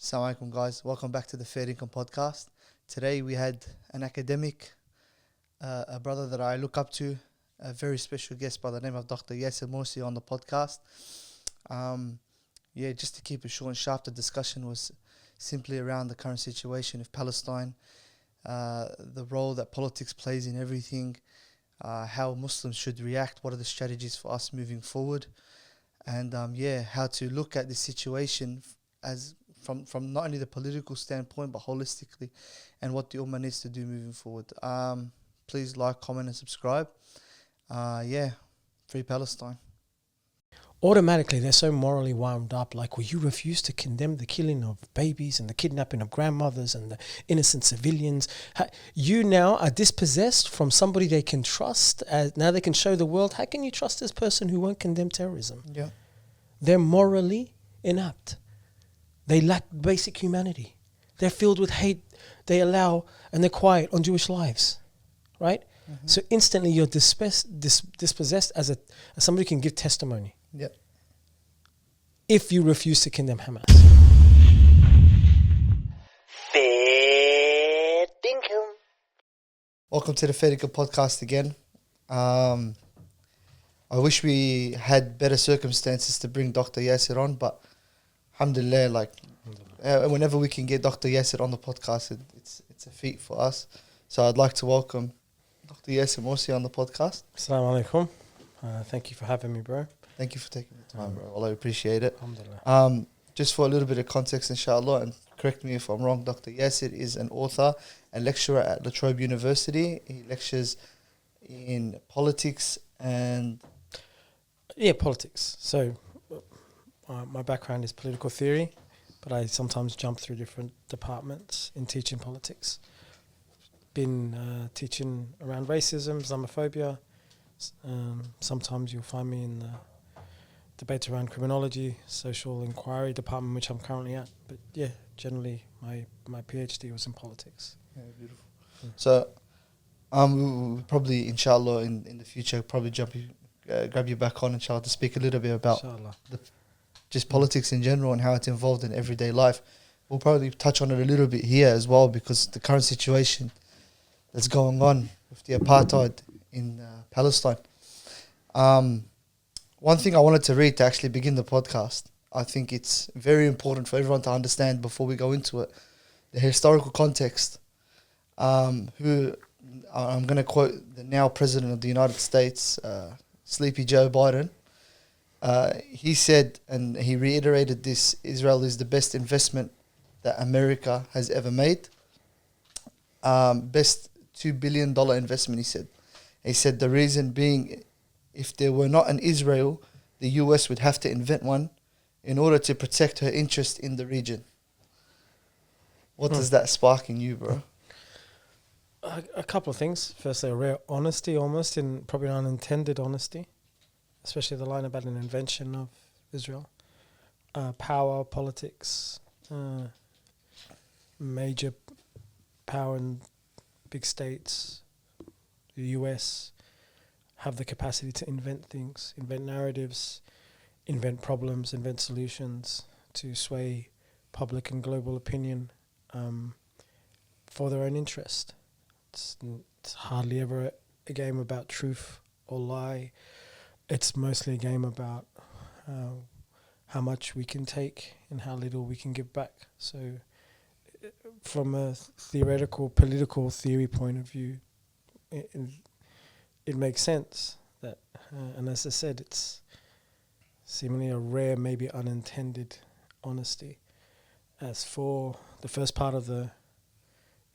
Assalamu alaikum, guys. Welcome back to the Fair Income Podcast. Today we had an academic, a brother that I look up to, a very special guest by the name of Dr Yassir Morsi on the podcast. Just to keep it short and sharp, the discussion was simply around the current situation of Palestine, the role that politics plays in everything, how Muslims should react, what are the strategies for us moving forward, and how to look at this situation as from not only the political standpoint but holistically, and what the Ummah needs to do moving forward. Please like, comment and subscribe. Free Palestine. Automatically they're so morally wound up, like, well, you refuse to condemn the killing of babies and the kidnapping of grandmothers and the innocent civilians. You now are dispossessed from somebody they can trust. Now they can show the world, how can you trust this person who won't condemn terrorism? Yeah. They're morally inept. They lack basic humanity. They're filled with hate. They allow, and they're quiet on Jewish lives, right? Mm-hmm. So instantly you're dispossessed as somebody who can give testimony. Yep. If you refuse to condemn Hamas. Fair Income. Welcome to the Fair Income Podcast again. I wish we had better circumstances to bring Dr Yassir on, but alhamdulillah, whenever we can get Dr Yassir on the podcast, it's a feat for us. So I'd like to welcome Dr Yassir Morsi on the podcast. Assalamu alaikum. Thank you for having me, bro. Thank you for taking the time, bro. Well, I appreciate it. Alhamdulillah. Just for a little bit of context, inshallah, and correct me if I'm wrong, Dr Yassir is an author and lecturer at Latrobe University. He lectures in politics and... Yeah, politics. So my background is political theory, but I sometimes jump through different departments in teaching politics. Been teaching around racism, Islamophobia. Sometimes you'll find me in the debate around criminology, social inquiry department, which I'm currently at. But yeah, generally my PhD was in politics. Yeah, beautiful. Yeah. So we'll probably, inshallah, in the future, probably grab you back on, inshallah, to speak a little bit about just politics in general and how it's involved in everyday life. We'll probably touch on it a little bit here as well, because the current situation that's going on with the apartheid in Palestine. One thing I wanted to read to actually begin the podcast, I think it's very important for everyone to understand before we go into it, the historical context. Who I'm going to quote the now President of the United States, Sleepy Joe Biden. He said, and he reiterated this, Israel is the best investment that America has ever made. Best $2 billion investment, he said. He said the reason being, if there were not an Israel, the US would have to invent one in order to protect her interest in the region. What does that spark in you, bro? A couple of things. Firstly, a rare honesty, almost, in probably an unintended honesty, especially the line about an invention of Israel. Power, politics, major power and big states, the US, have the capacity to invent things, invent narratives, invent problems, invent solutions to sway public and global opinion for their own interest. It's hardly ever a game about truth or lie. It's mostly a game about how much we can take and how little we can give back. So from a theoretical, political theory point of view, it makes sense that, and as I said, it's seemingly a rare, maybe unintended honesty. As for the first part of the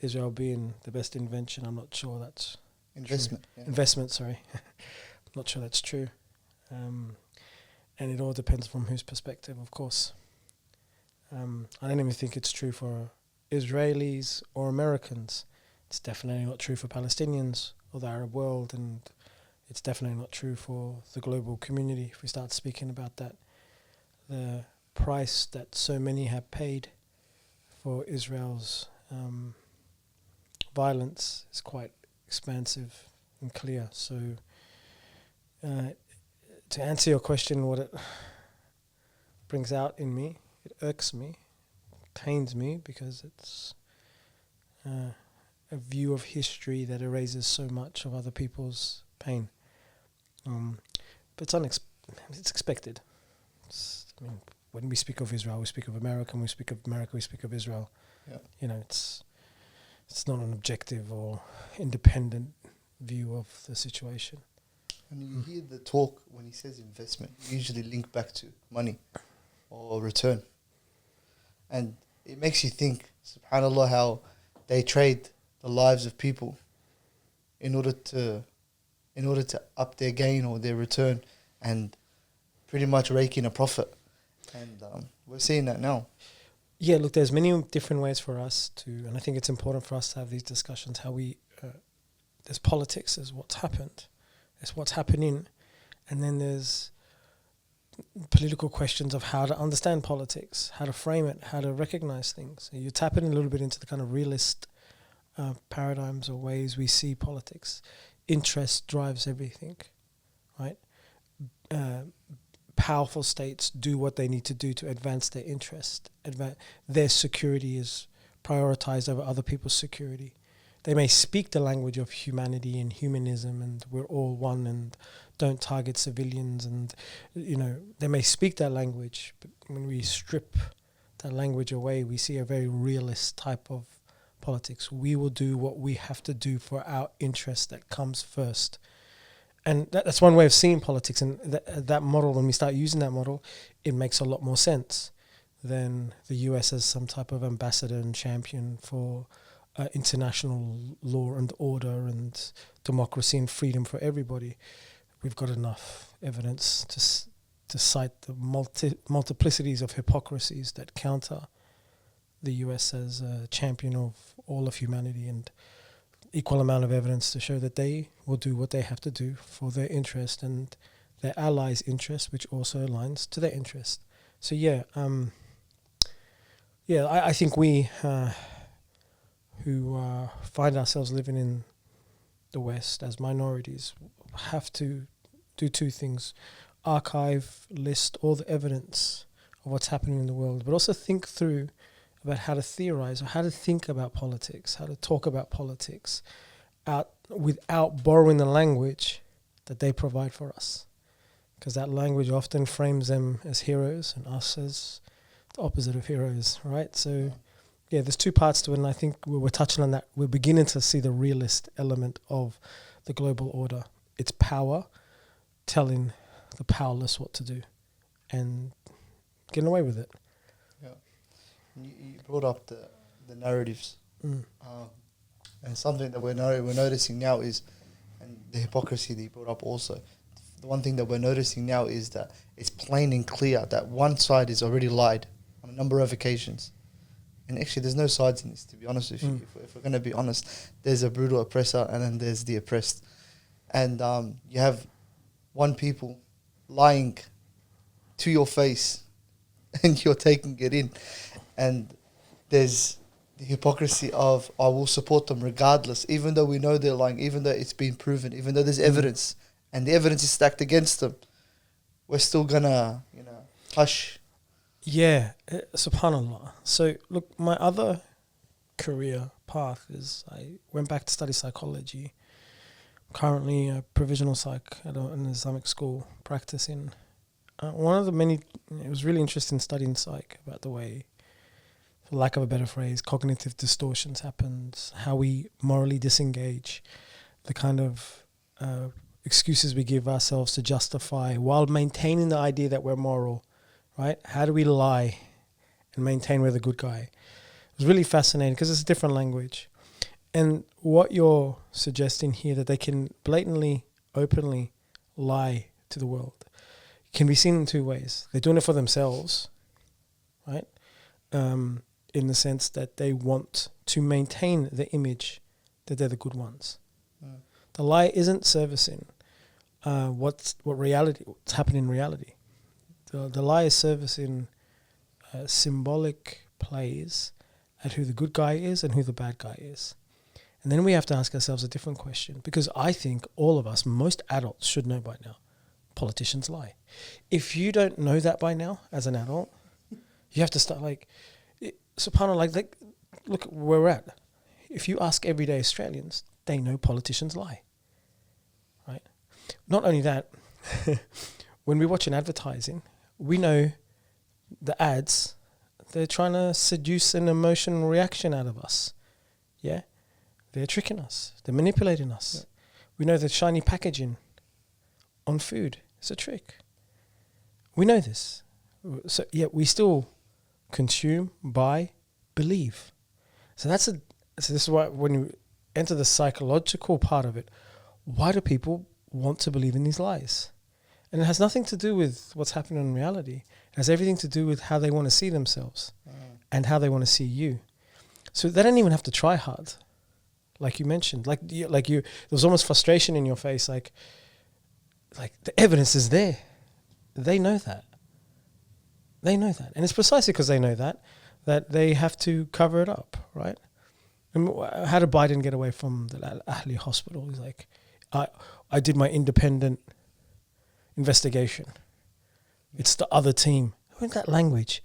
Israel being the best invention, I'm not sure that's Investment. true. Investment, sorry. I'm not sure that's true. And it all depends from whose perspective, of course. I don't even think it's true for Israelis or Americans. It's definitely not true for Palestinians or the Arab world, and it's definitely not true for the global community. If we start speaking about that, the price that so many have paid for Israel's violence is quite expansive and clear. So to answer your question, what it brings out in me, it irks me pains me because it's a view of history that erases so much of other people's pain. But it's expected. When we speak of Israel, we speak of America. When we speak of America, we speak of Israel. Yeah. You know, it's not an objective or independent view of the situation. And you hear the talk when he says investment, usually link back to money or return. And it makes you think, subhanAllah, how they trade the lives of people in order to up their gain or their return and pretty much rake in a profit. And we're seeing that now. Yeah, look, there's many different ways for us to, and I think it's important for us to have these discussions, how we, there's politics, there's what's happened, there's what's happening, and then there's political questions of how to understand politics, how to frame it, how to recognize things. So you're tapping a little bit into the kind of realist paradigms or ways we see politics. Interest drives everything, right? Powerful states do what they need to do to advance their interest. Their security is prioritized over other people's security. They may speak the language of humanity and humanism and we're all one and don't target civilians, and they may speak that language, but when we strip that language away, we see a very realist type of politics. We will do what we have to do for our interest that comes first. And that's one way of seeing politics, and that model, when we start using that model, it makes a lot more sense than the US as some type of ambassador and champion for international law and order and democracy and freedom for everybody. We've got enough evidence to cite the multiplicities of hypocrisies that counter the US as a champion of all of humanity, and equal amount of evidence to show that they will do what they have to do for their interest and their allies' interest, which also aligns to their interest. So I think we who find ourselves living in the West as minorities have to do two things: archive, list all the evidence of what's happening in the world, but also think through about how to theorize or how to think about politics, how to talk about politics without borrowing the language that they provide for us. Because that language often frames them as heroes and us as the opposite of heroes, right? So, there's two parts to it, and I think we're touching on that. We're beginning to see the realist element of the global order. It's power telling the powerless what to do and getting away with it. You brought up the narratives, and something that we're noticing now is, and the hypocrisy that you brought up also. The one thing that we're noticing now is that it's plain and clear that one side is already lied on a number of occasions, and actually there's no sides in this. To be honest with you, if we're going to be honest, there's a brutal oppressor and then there's the oppressed, and you have one people lying to your face, and you're taking it in. And there's the hypocrisy of, I will support them regardless, even though we know they're lying, even though it's been proven, even though there's evidence, and the evidence is stacked against them. We're still gonna, hush. Yeah, subhanAllah. So, look, my other career path is I went back to study psychology. Currently a provisional psych at an Islamic school, practicing. One of the many, it was really interesting studying psych about the way, for lack of a better phrase, cognitive distortions happens, how we morally disengage, the kind of excuses we give ourselves to justify while maintaining the idea that we're moral, right? How do we lie and maintain we're the good guy? It was really fascinating because it's a different language. And what you're suggesting here, that they can blatantly, openly lie to the world, can be seen in two ways. They're doing it for themselves, right? In the sense that they want to maintain the image that they're the good ones. The lie isn't servicing what's happening in reality. The lie is servicing symbolic plays at who the good guy is and who the bad guy is. And then we have to ask ourselves a different question, because I think all of us, most adults, should know by now, politicians lie. If you don't know that by now as an adult, you have to start subhanAllah, like, look where we're at. If you ask everyday Australians, they know politicians lie. Right? Not only that, when we watch an advertising, we know the ads, they're trying to seduce an emotional reaction out of us. Yeah? They're tricking us. They're manipulating us. Yeah. We know that shiny packaging on food is a trick. We know this. So yet we still consume, buy, believe. So this is why when you enter the psychological part of it, why do people want to believe in these lies? And it has nothing to do with what's happening in reality. It has everything to do with how they want to see themselves and how they want to see you. So they don't even have to try hard, like you mentioned. Like you, there was almost frustration in your face. Like the evidence is there. They know that. They know that, and it's precisely because they know that they have to cover it up, right? And how did Biden get away from the Ahli hospital? He's like, I did my independent investigation. It's the other team. Who in that language?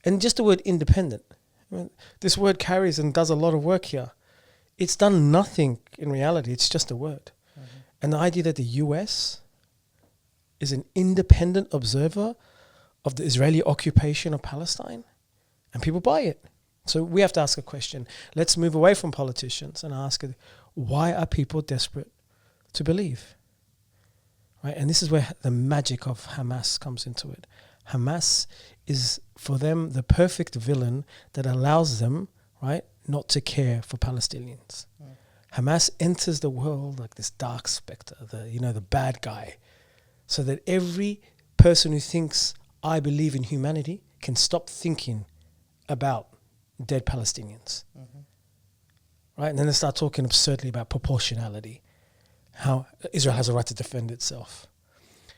And just the word independent. I mean, this word carries and does a lot of work here. It's done nothing in reality. It's just a word. Mm-hmm. And the idea that the US is an independent observer of the Israeli occupation of Palestine, and people buy it. So we have to ask a question. Let's move away from politicians and ask, why are people desperate to believe? Right? And this is where the magic of Hamas comes into it. Hamas is, for them, the perfect villain that allows them, right, not to care for Palestinians. Hamas enters the world like this dark spectre, the bad guy, so that every person who thinks, I believe in humanity, can stop thinking about dead Palestinians. Mm-hmm. Right? And then they start talking absurdly about proportionality, how Israel has a right to defend itself.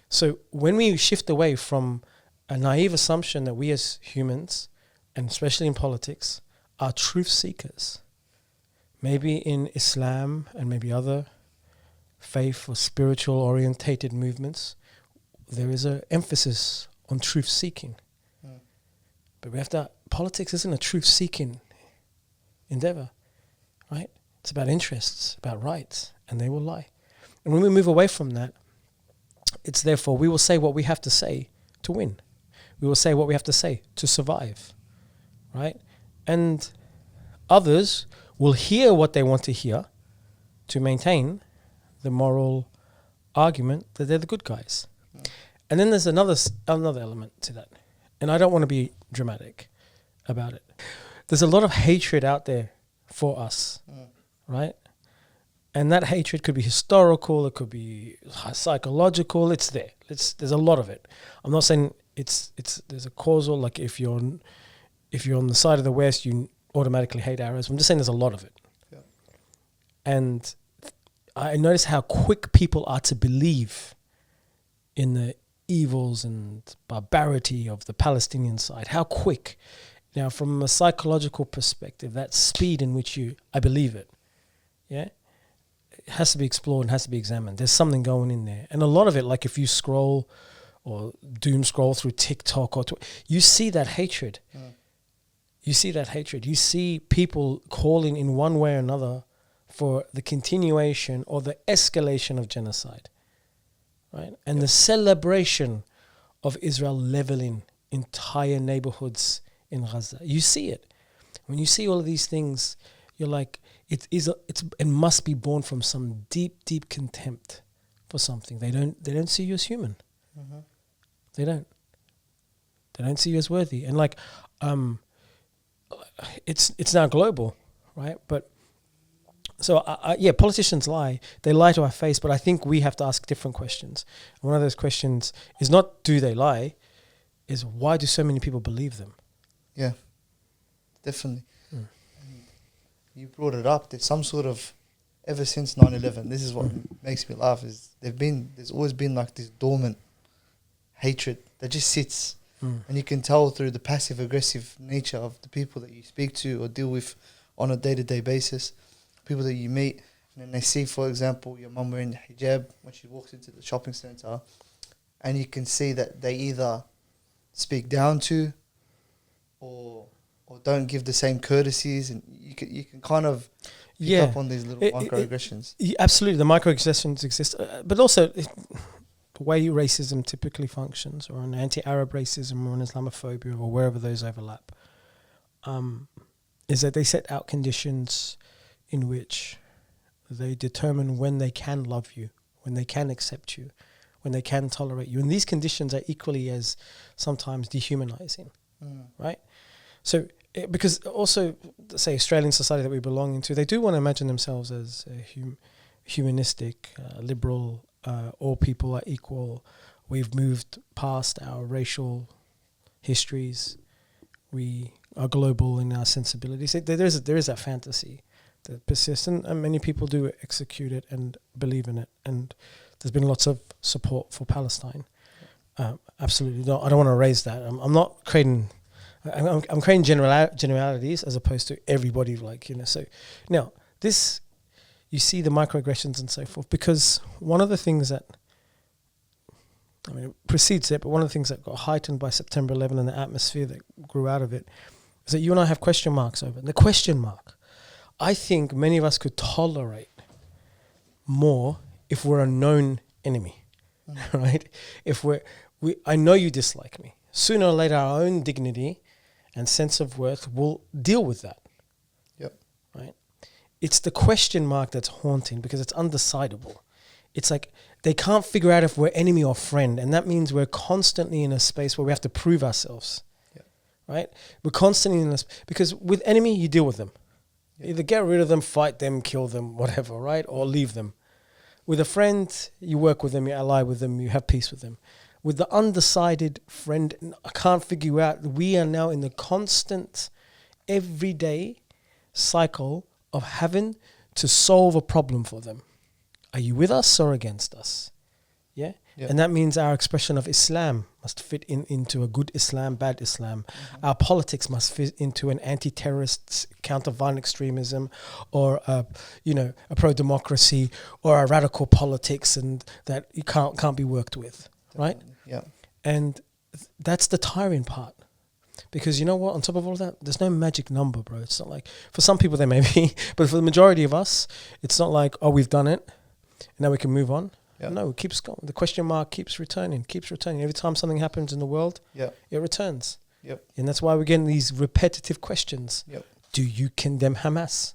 So when we shift away from a naive assumption that we as humans, and especially in politics, are truth seekers, maybe in Islam and maybe other faith or spiritual orientated movements, there is an emphasis on truth seeking. But we have to, politics isn't a truth seeking endeavor, right? It's about interests, about rights, and they will lie. And when we move away from that, it's therefore we will say what we have to say to win. We will say what we have to say to survive, right? And others will hear what they want to hear to maintain the moral argument that they're the good guys. And then there's another element to that. And I don't want to be dramatic about it. There's a lot of hatred out there for us, right? And that hatred could be historical, it could be psychological, it's there. There's a lot of it. I'm not saying there's a causal, like if you're on the side of the West, you automatically hate Arabs. I'm just saying there's a lot of it. Yeah. And I notice how quick people are to believe in the evils and barbarity of the Palestinian side. How quick. Now, from a psychological perspective, that speed in which I believe it, yeah, it has to be explored and has to be examined. There's something going in there. And a lot of it, like if you scroll or doom scroll through TikTok or you see that hatred. You see that hatred. You see people calling in one way or another for the continuation or the escalation of genocide. Right? And the celebration of Israel leveling entire neighborhoods in Gaza. You see it. When you see all of these things, you're like, it must be born from some deep, deep contempt for something. They don't see you as human. Mm-hmm. They don't see you as worthy. And like, it's now global, right? But so, politicians lie. They lie to our face, but I think we have to ask different questions. And one of those questions is not do they lie, is why do so many people believe them? Yeah, definitely. You brought it up. There's some sort of, ever since 9/11, this is what makes me laugh, is there's always been like this dormant hatred that just sits. And you can tell through the passive-aggressive nature of the people that you speak to or deal with on a day-to-day basis, people that you meet, and then they see, for example, your mum wearing hijab when she walks into the shopping centre, and you can see that they either speak down to or or don't give the same courtesies, and you can kind of pick up on these little microaggressions. Absolutely, the microaggressions exist, but also the way racism typically functions, or an anti-Arab racism, or an Islamophobia, or wherever those overlap, is that they set out conditions in which they determine when they can love you, when they can accept you, when they can tolerate you. And these conditions are equally as sometimes dehumanizing, right? So, because also, say, Australian society that we belong into, they do want to imagine themselves as humanistic, liberal, all people are equal. We've moved past our racial histories. We are global in our sensibilities. There is that fantasy that persists, and many people do execute it and believe in it. And there's been lots of support for Palestine. Absolutely, no, I don't want to erase that. I'm not creating. I'm creating generalities as opposed to everybody, So now this, you see the microaggressions and so forth, because one of the things that, it precedes it, but one of the things that got heightened by September 11 and the atmosphere that grew out of it is that you and I have question marks over it. The question mark, I think many of us could tolerate more if we're a known enemy, right? If I know you dislike me. Sooner or later, our own dignity and sense of worth will deal with that. Yep. Right? It's the question mark that's haunting because it's undecidable. It's like they can't figure out if we're enemy or friend, and that means we're constantly in a space where we have to prove ourselves. Yep. Right? We're constantly in this, because with enemy, you deal with them. Yep. Either get rid of them, fight them, kill them, whatever, right? Or leave them. With a friend, you work with them, you ally with them, you have peace with them. With the undecided friend, I can't figure out, we are now in the constant, everyday cycle of having to solve a problem for them. Are you with us or against us? Yeah? Yep. And that means our expression of Islam must fit into a good Islam, bad Islam. Mm-hmm. Our politics must fit into an anti-terrorist, counter-violent extremism, or a pro-democracy, or a radical politics, and that you can't be worked with, right? Yeah. And that's the tiring part. Because you know what? On top of all of that, there's no magic number, bro. It's not like, for some people there may be, but for the majority of us, it's not like, oh, we've done it, and now we can move on. Yep. No, it keeps going. The question mark keeps returning. Every time something happens in the world, it returns. Yep. And that's why we're getting these repetitive questions. Yep. Do you condemn Hamas?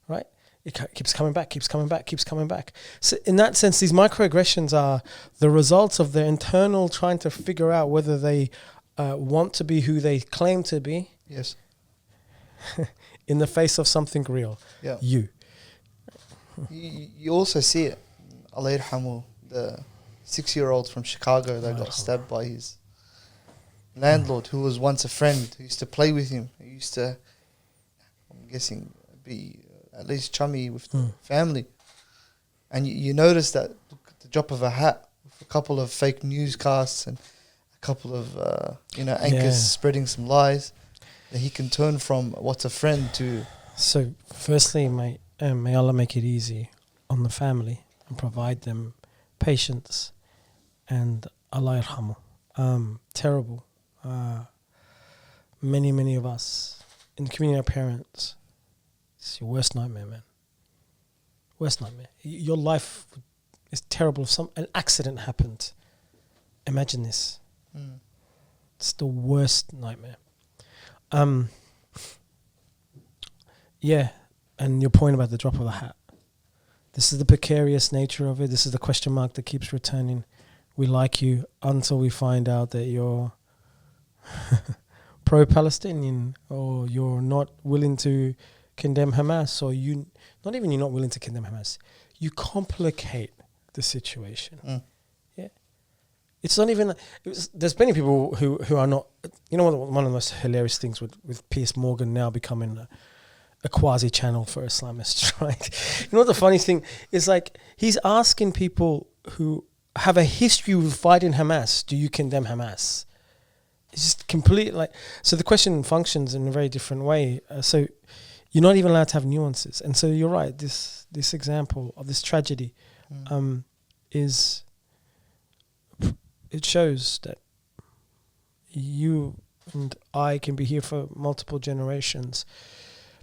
Right? It keeps coming back. So in that sense, these microaggressions are the results of their internal trying to figure out whether they want to be who they claim to be. Yes. In the face of something real. Yeah. You also see it. Allah yarhamu, the 6-year-old from Chicago that got stabbed by his landlord, who was once a friend, who used to play with him, who used to, I'm guessing, be at least chummy with the family. And you notice that at the drop of a hat, with a couple of fake newscasts and a couple of anchors spreading some lies, that he can turn from what's a friend to... So firstly, may Allah make it easy on the family and provide them patience, and Allah yarhamu. Terrible. Many of us in the community of parents, it's your worst nightmare, man. Worst nightmare. Your life is terrible. If an accident happened, imagine this. It's the worst nightmare. Yeah, and your point about the drop of the hat. This is the precarious nature of it. This is the question mark that keeps returning. We like you until we find out that you're pro-Palestinian, or you're not willing to condemn Hamas, or you're not willing to condemn Hamas. You complicate the situation. Yeah. It's not even... there's many people who are not... You know what? One of the most hilarious things with Piers Morgan now becoming a quasi-channel for Islamists, right? You know what the funny thing is, like, he's asking people who have a history of fighting Hamas, do you condemn Hamas? It's just complete, like... So the question functions in a very different way. So you're not even allowed to have nuances. And so you're right, this example of this tragedy is... It shows that you and I can be here for multiple generations.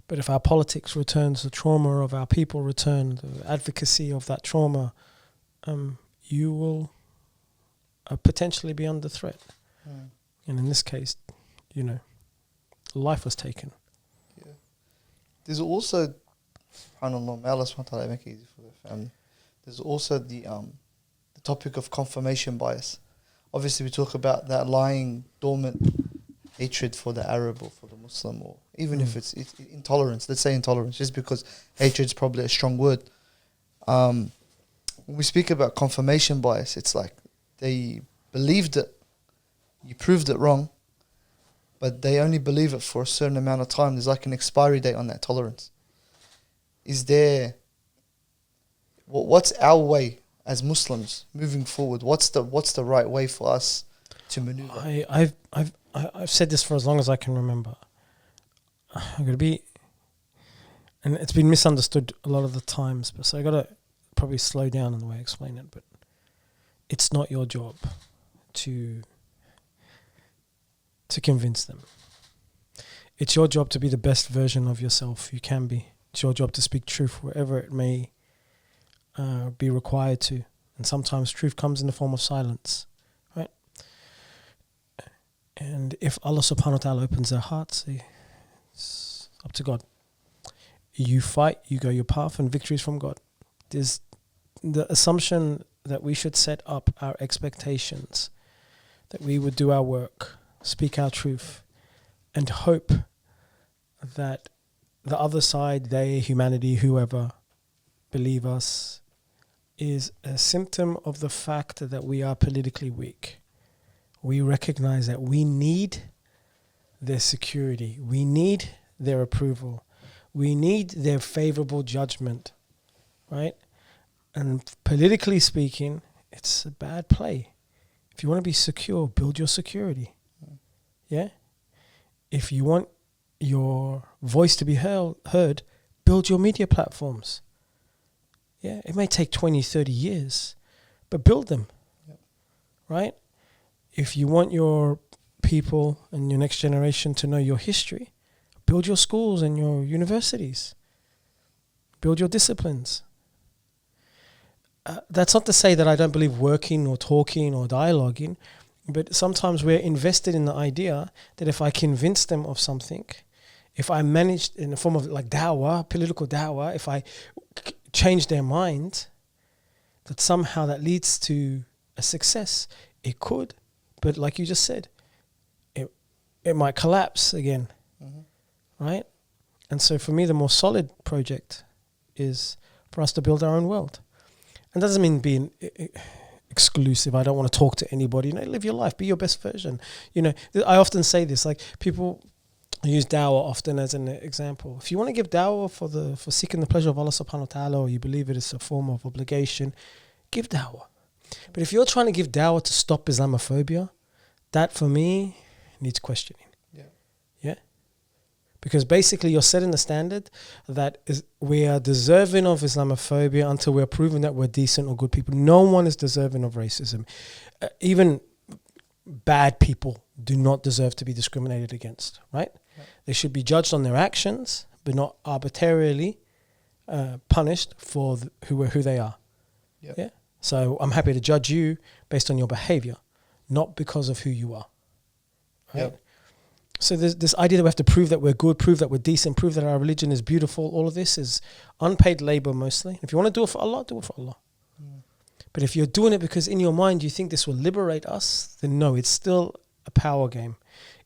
But if our politics returns, the trauma of our people return, the advocacy of that trauma, you will potentially be under threat. And in this case, life was taken. Yeah. There's also, subhanAllah, may Allah subhanahu wa ta'ala make it easy for the family. There's also the topic of confirmation bias. Obviously, we talk about that lying, dormant hatred for the Arab or for the Muslim, or even if it's intolerance. Let's say intolerance, just because hatred is probably a strong word. When we speak about confirmation bias, it's like they believed it, you proved it wrong, but they only believe it for a certain amount of time. There's like an expiry date on that tolerance. Is there... what's our way as Muslims moving forward? What's the right way for us to maneuver? I've said this for as long as I can remember. I'm gonna be, and it's been misunderstood a lot of the times, but so I gotta probably slow down in the way I explain it. But it's not your job to convince them. It's your job to be the best version of yourself you can be. It's your job to speak truth wherever it may be required to, and sometimes truth comes in the form of silence, right? And if Allah subhanahu wa ta'ala opens their hearts, it's up to God. You fight, you go your path, and victory is from God. There's the assumption that we should set up our expectations, that we would do our work, speak our truth, and hope that the other side, they, humanity, whoever, believe us, is a symptom of the fact that we are politically weak. We recognize that we need their security. We need their approval. We need their favorable judgment, right? And politically speaking, it's a bad play. If you want to be secure, build your security. Yeah? If you want your voice to be heard, build your media platforms. Yeah, it may take 20, 30 years, but build them, right? If you want your people and your next generation to know your history, build your schools and your universities. Build your disciplines. That's not to say that I don't believe working or talking or dialoguing, but sometimes we're invested in the idea that if I convince them of something, if I manage in the form of like dawah, political dawah, if I change their mind, that somehow that leads to a success. It could, but like you just said, it might collapse again, right? And so for me, the more solid project is for us to build our own world. And that doesn't mean being exclusive. I don't want to talk to anybody. Live your life, be your best version. I often say this, like people use dawah often as an example. If you want to give dawah for seeking the pleasure of Allah subhanahu wa ta'ala, or you believe it is a form of obligation, give dawah. But if you're trying to give dawah to stop Islamophobia, that for me needs questioning. Yeah? Because basically you're setting the standard that we are deserving of Islamophobia until we're proven that we're decent or good people. No one is deserving of racism. Even bad people do not deserve to be discriminated against, right? They should be judged on their actions, but not arbitrarily punished for who they are. Yeah. So I'm happy to judge you based on your behavior, not because of who you are. Right? Yep. So there's this idea that we have to prove that we're good, prove that we're decent, prove that our religion is beautiful. All of this is unpaid labor mostly. If you want to do it for Allah, do it for Allah. But if you're doing it because in your mind you think this will liberate us, then no, it's still a power game.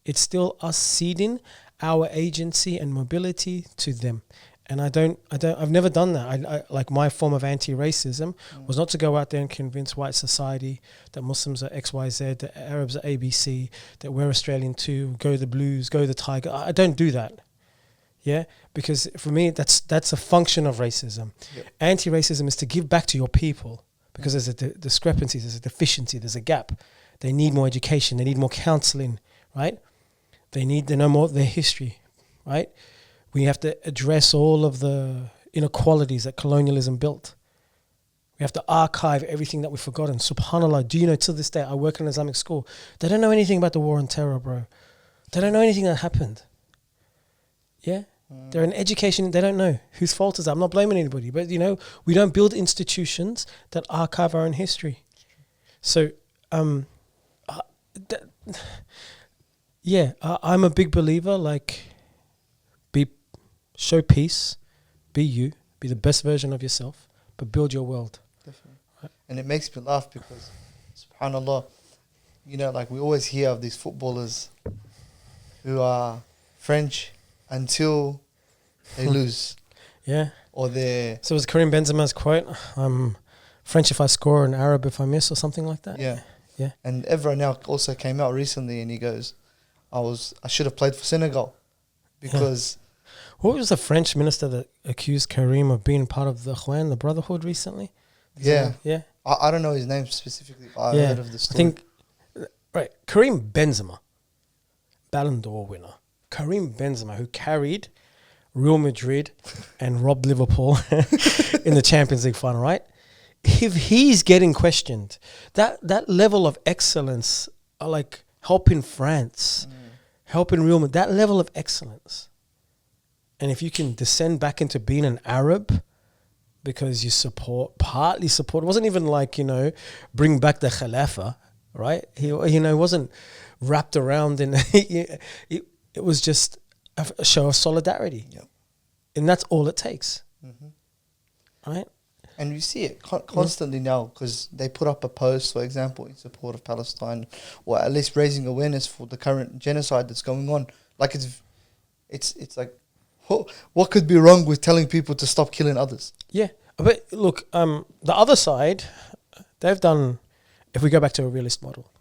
It's still us ceding our agency and mobility to them. And I've never done that. I like my form of anti-racism was not to go out there and convince white society that Muslims are XYZ, that Arabs are ABC, that we're Australian too, go the Blues, go the Tiger. I don't do that. Yeah, because for me, that's a function of racism. Yep. Anti-racism is to give back to your people because there's a discrepancy, there's a deficiency, there's a gap. They need more education, they need more counseling, right? They need to know more of their history, right? We have to address all of the inequalities that colonialism built. We have to archive everything that we've forgotten. SubhanAllah, do you know, till this day, I work in an Islamic school. They don't know anything about the war on terror, bro. They don't know anything that happened. Yeah? They're in education, they don't know. Whose fault is that? I'm not blaming anybody, but you know, we don't build institutions that archive our own history. So, I'm a big believer, like, show peace, be you, be the best version of yourself, but build your world. Definitely. Right? And it makes me laugh because, subhanAllah, you know, like we always hear of these footballers who are French until they lose. Yeah. Or they're... So it was Karim Benzema's quote, I'm French if I score and Arab if I miss, or something like that? Yeah. Yeah. And Evra now also came out recently and he goes, I should have played for Senegal because... Yeah. What was the French minister that accused Karim of being part of the Khwan, the Brotherhood, recently? Yeah. Yeah. I don't know his name specifically, but I heard of the story. I think, right, Karim Benzema, Ballon d'Or winner. Karim Benzema, who carried Real Madrid and robbed Liverpool in the Champions League final, right? If he's getting questioned, that level of excellence, like helping France, helping Real Madrid, that level of excellence. And if you can descend back into being an Arab because you partly support, it wasn't even like, you know, bring back the Khalifa, right? He, you know, wasn't wrapped around in, it was just a show of solidarity. Yep. And that's all it takes. Right? And you see it constantly now because they put up a post, for example, in support of Palestine, or at least raising awareness for the current genocide that's going on. Like it's like, what could be wrong with telling people to stop killing others? Yeah. But look, the other side, they've done, if we go back to a realist model,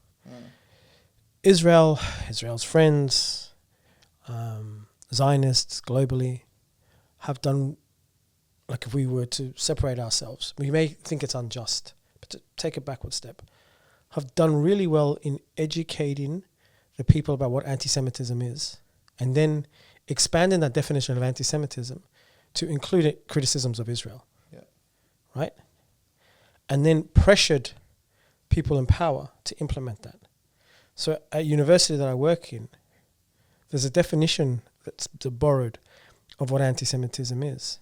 Israel's friends, Zionists globally have done, like if we were to separate ourselves, we may think it's unjust, but to take a backward step, have done really well in educating the people about what anti-Semitism is, and then expanding that definition of anti-Semitism to include criticisms of Israel. Yeah. Right? And then pressured people in power to implement that. So at university that I work in, there's a definition that's borrowed of what anti-Semitism is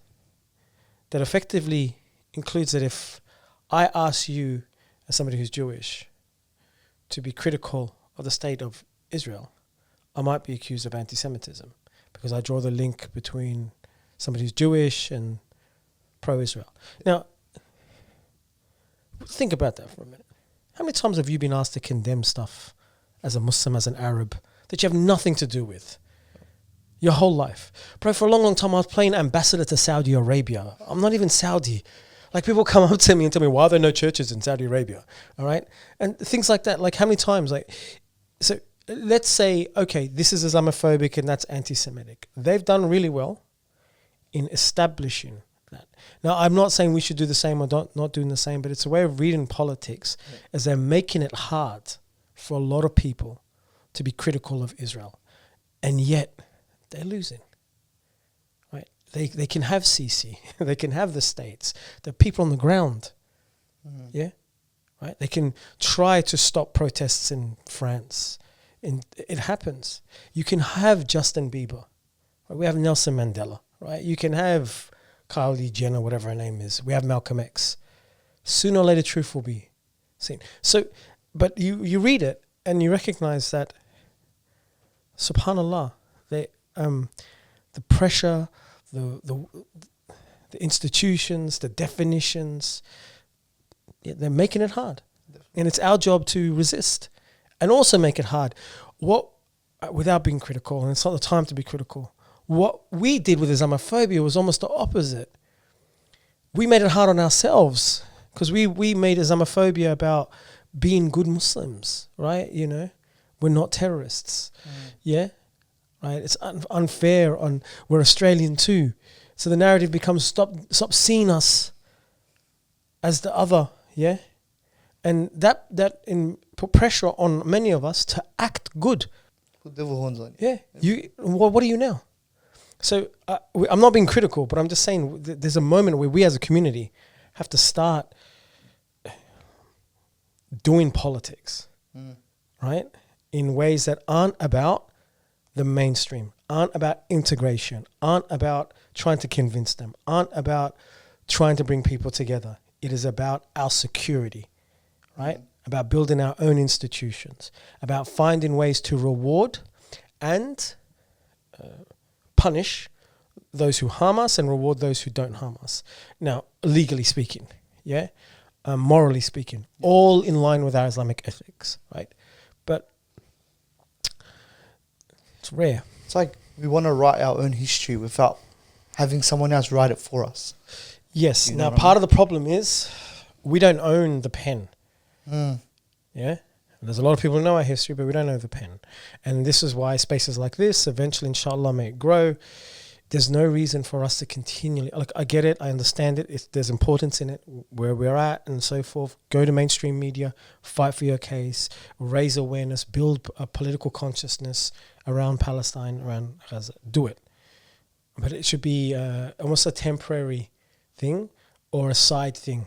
that effectively includes that if I ask you, as somebody who's Jewish, to be critical of the state of Israel, I might be accused of anti-Semitism because I draw the link between somebody who's Jewish and pro-Israel. Now, think about that for a minute. How many times have you been asked to condemn stuff as a Muslim, as an Arab, that you have nothing to do with? Your whole life. Bro, for a long, long time, I was playing ambassador to Saudi Arabia. I'm not even Saudi. Like, people come up to me and tell me, why are there no churches in Saudi Arabia? All right? And things like that. Like, how many times? Like, so let's say, okay, this is Islamophobic and that's anti-Semitic. They've done really well in establishing that. Now, I'm not saying we should do the same or not doing the same, but it's a way of reading politics as they're making it hard for a lot of people to be critical of Israel. And yet, they're losing. Right? They can have Sisi, they can have the states, the people on the ground. Yeah? Right? They can try to stop protests in France. And it happens. You can have Justin Bieber. Right? We have Nelson Mandela. Right? You can have Kylie Jenner, whatever her name is. We have Malcolm X. Sooner or later, truth will be seen. So, but you read it and you recognize that, subhanallah, the pressure, the institutions, the definitions, they're making it hard. Definitely. And it's our job to resist and also make it hard. Without being critical, and it's not the time to be critical, what we did with Islamophobia was almost the opposite. We made it hard on ourselves because we made Islamophobia about being good Muslims, right? You know, we're not terrorists. Yeah? Right? It's unfair. We're Australian too. So the narrative becomes stop seeing us as the other, yeah? And that put pressure on many of us to act good. Put devil horns on you. Yeah. What are you now? So I'm not being critical, but I'm just saying there's a moment where we as a community have to start doing politics, right? In ways that aren't about the mainstream, aren't about integration, aren't about trying to convince them, aren't about trying to bring people together. It is about our security, right? About building our own institutions, about finding ways to reward and punish those who harm us and reward those who don't harm us. Now, legally speaking, yeah, morally speaking, all in line with our Islamic ethics, right? But it's rare. It's like we want to write our own history without having someone else write it for us. Yes. You know Now, part of the problem is we don't own the pen. Yeah. There's a lot of people who know our history, but we don't know the pen. And this is why spaces like this eventually, inshallah, may grow. There's no reason for us to continually, like, I get it, I understand it, there's importance in it, where we're at and so forth. Go to mainstream media, fight for your case, raise awareness, build a political consciousness around Palestine, around Gaza. Do it. But it should be almost a temporary thing or a side thing.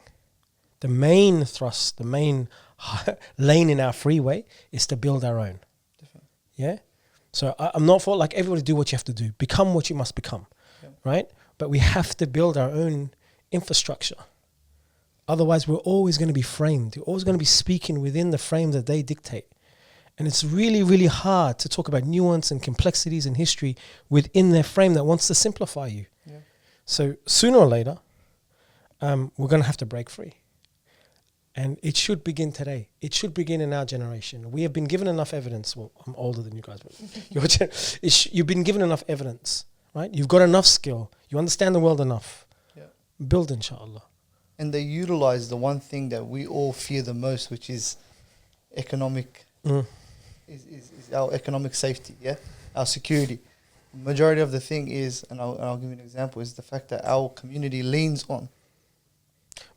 The main thrust, the main lane in our freeway is to build our own. Yeah? So I'm not for, like, everybody do what you have to do. Become what you must become, right? But we have to build our own infrastructure. Otherwise, we're always going to be framed. We're always going to be speaking within the frame that they dictate. And it's really, really hard to talk about nuance and complexities in history within their frame that wants to simplify you. Yeah. So sooner or later, we're going to have to break free. And it should begin today. It should begin in our generation. We have been given enough evidence. Well, I'm older than you guys, but you've been given enough evidence, right? You've got enough skill. You understand the world enough. Yeah. Build, inshallah. And they utilize the one thing that we all fear the most, which is economic, is our economic safety, yeah? Our security. Majority of the thing is, and I'll give you an example, is the fact that our community leans on.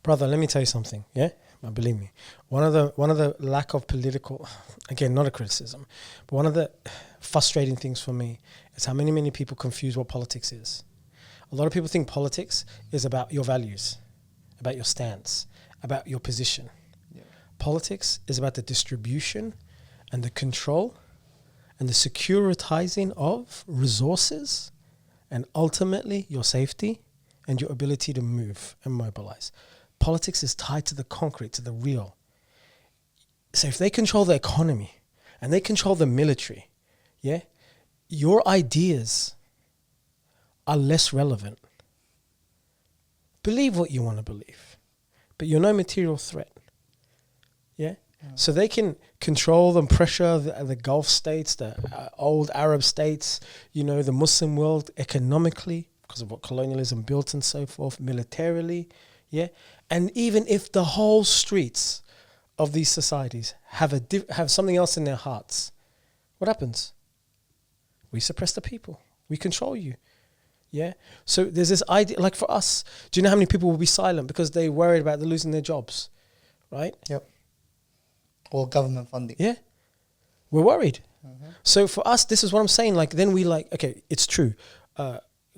Brother, let me tell you something, yeah? Believe me, one of the lack of political, again, not a criticism, but one of the frustrating things for me is how many people confuse what politics is. A lot of people think politics is about your values, about your stance, about your position. Yeah. Politics is about the distribution and the control and the securitizing of resources and ultimately your safety and your ability to move and mobilize. Politics is tied to the concrete, to the real. So if they control the economy and they control the military, yeah, your ideas are less relevant. Believe what you want to believe, but you're no material threat. Yeah? So they can control and pressure the Gulf states, the old Arab states, you know, the Muslim world economically because of what colonialism built and so forth, militarily, yeah? And even if the whole streets of these societies have something else in their hearts, what happens? We suppress the people. We control you. Yeah? So there's this idea, like for us, do you know how many people will be silent because they're worried about losing their jobs? Right? Yep. Or government funding. Yeah. We're worried. Mm-hmm. So for us, this is what I'm saying. Like, then we okay, it's true.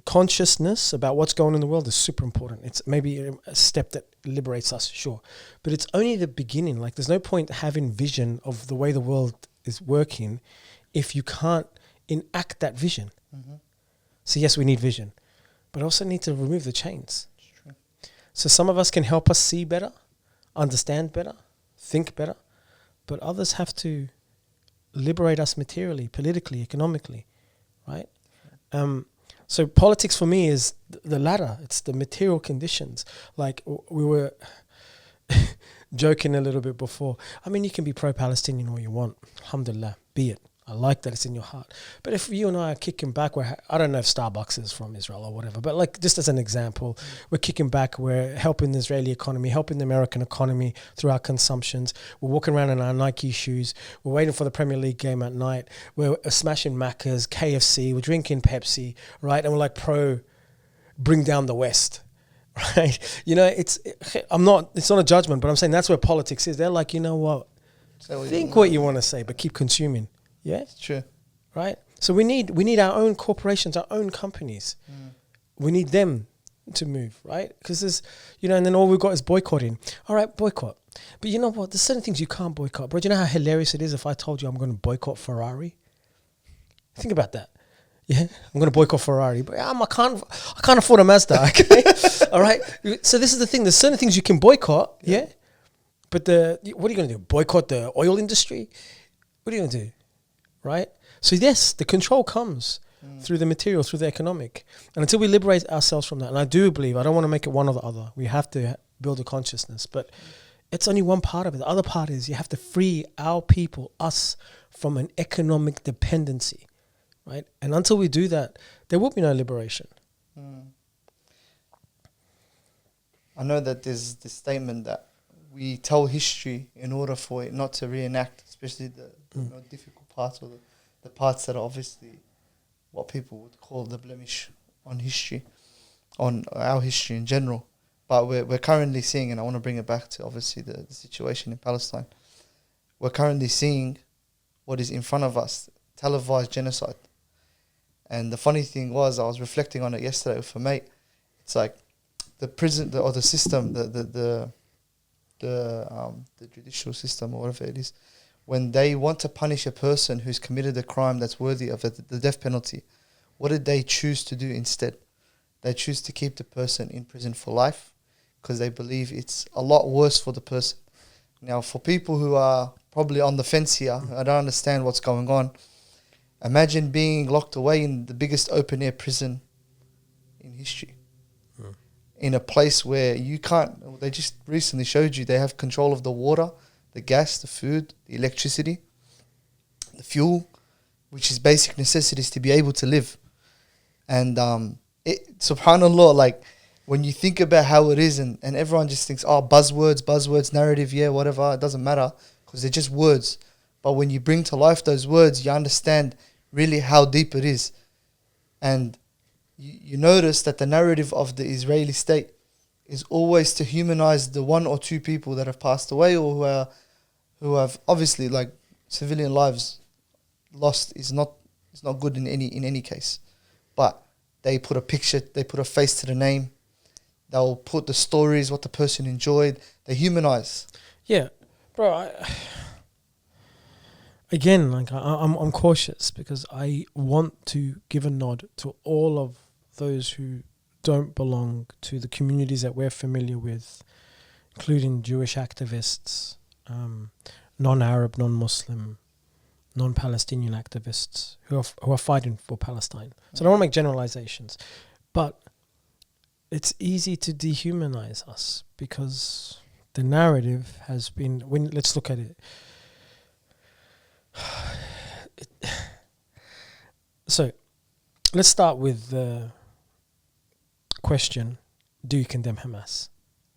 Consciousness about what's going on in the world is super important. It's maybe a step that liberates us, sure. But it's only the beginning. Like, there's no point having vision of the way the world is working if you can't enact that vision. Mm-hmm. So yes, we need vision, but also need to remove the chains. True. So some of us can help us see better, understand better, think better, but others have to liberate us materially, politically, economically, right? So politics for me is the latter. It's the material conditions. Like we were joking a little bit before. I mean, you can be pro-Palestinian all you want. Alhamdulillah, be it. I like that it's in your heart. But if you and I are kicking back, I don't know if Starbucks is from Israel or whatever, but like just as an example, we're kicking back, we're helping the Israeli economy, helping the American economy through our consumptions. We're walking around in our Nike shoes. We're waiting for the Premier League game at night. We're smashing Macca's, KFC, we're drinking Pepsi, right? And we're like bring down the West, right? You know, it's not a judgment, but I'm saying that's where politics is. They're like, you know what? Think what you want to say, but keep consuming. Yeah, it's true. Right? So we need our own corporations, our own companies. We need them to move, right? Because there's, you know, and then all we've got is boycotting. All right, boycott. But you know what? There's certain things you can't boycott. Bro, do you know how hilarious it is if I told you I'm going to boycott Ferrari? Think about that. Yeah, I'm going to boycott Ferrari, but I can't afford a Mazda. Okay, all right. So this is the thing. There's certain things you can boycott. Yeah, but what are you going to do? Boycott the oil industry? What are you going to do? Right. So yes, the control comes through the material, through the economic, and until we liberate ourselves from that, and I do believe, I don't want to make it one or the other. We have to build a consciousness, but it's only one part of it. The other part is you have to free our people, us, from an economic dependency. Right, and until we do that, there will be no liberation. I know that there's this statement that we tell history in order for it not to reenact, especially the difficult parts, or the parts that are obviously what people would call the blemish on history, on our history in general. But we're currently seeing, and I want to bring it back to obviously the situation in Palestine. We're currently seeing what is in front of us, televised genocide. And the funny thing was, I was reflecting on it yesterday with a mate. It's like the prison or the system, the judicial system or whatever it is, when they want to punish a person who's committed a crime that's worthy of the death penalty, what did they choose to do instead? They choose to keep the person in prison for life because they believe it's a lot worse for the person. Now, for people who are probably on the fence here, I don't understand what's going on. Imagine being locked away in the biggest open-air prison in history. In a place where you can't... They just recently showed you they have control of the water, the gas, the food, the electricity, the fuel, which is basic necessities to be able to live. And subhanAllah, like, when you think about how it is, and everyone just thinks, oh, buzzwords, narrative, yeah, whatever, it doesn't matter, because they're just words. But when you bring to life those words, you understand really how deep it is. And you notice that the narrative of the Israeli state is always to humanize the one or two people that have passed away, or who have obviously, like, civilian lives lost is not good in any case. But they put a picture, they put a face to the name, they'll put the stories, what the person enjoyed, they humanize. Yeah, bro, Again, like I'm cautious because I want to give a nod to all of those who don't belong to the communities that we're familiar with, including Jewish activists, non-Arab, non-Muslim, non-Palestinian activists who are fighting for Palestine. So I don't want to make generalizations, but it's easy to dehumanize us because the narrative has been. Let's look at it. So, let's start with the question, do you condemn Hamas?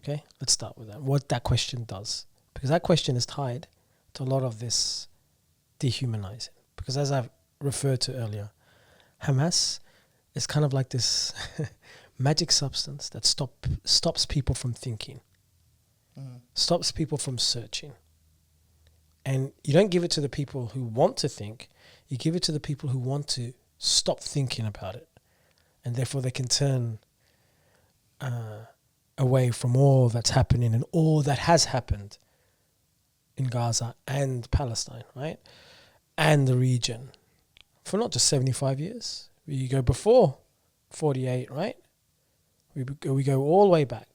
Okay, let's start with that. What that question does. Because that question is tied to a lot of this dehumanizing. Because as I've referred to earlier, Hamas is kind of like this magic substance that stops people from thinking, stops people from searching. And you don't give it to the people who want to think, you give it to the people who want to stop thinking about it. And therefore they can turn away from all that's happening and all that has happened in Gaza and Palestine, right? And the region. For not just 75 years. We go before 48, right? We go all the way back.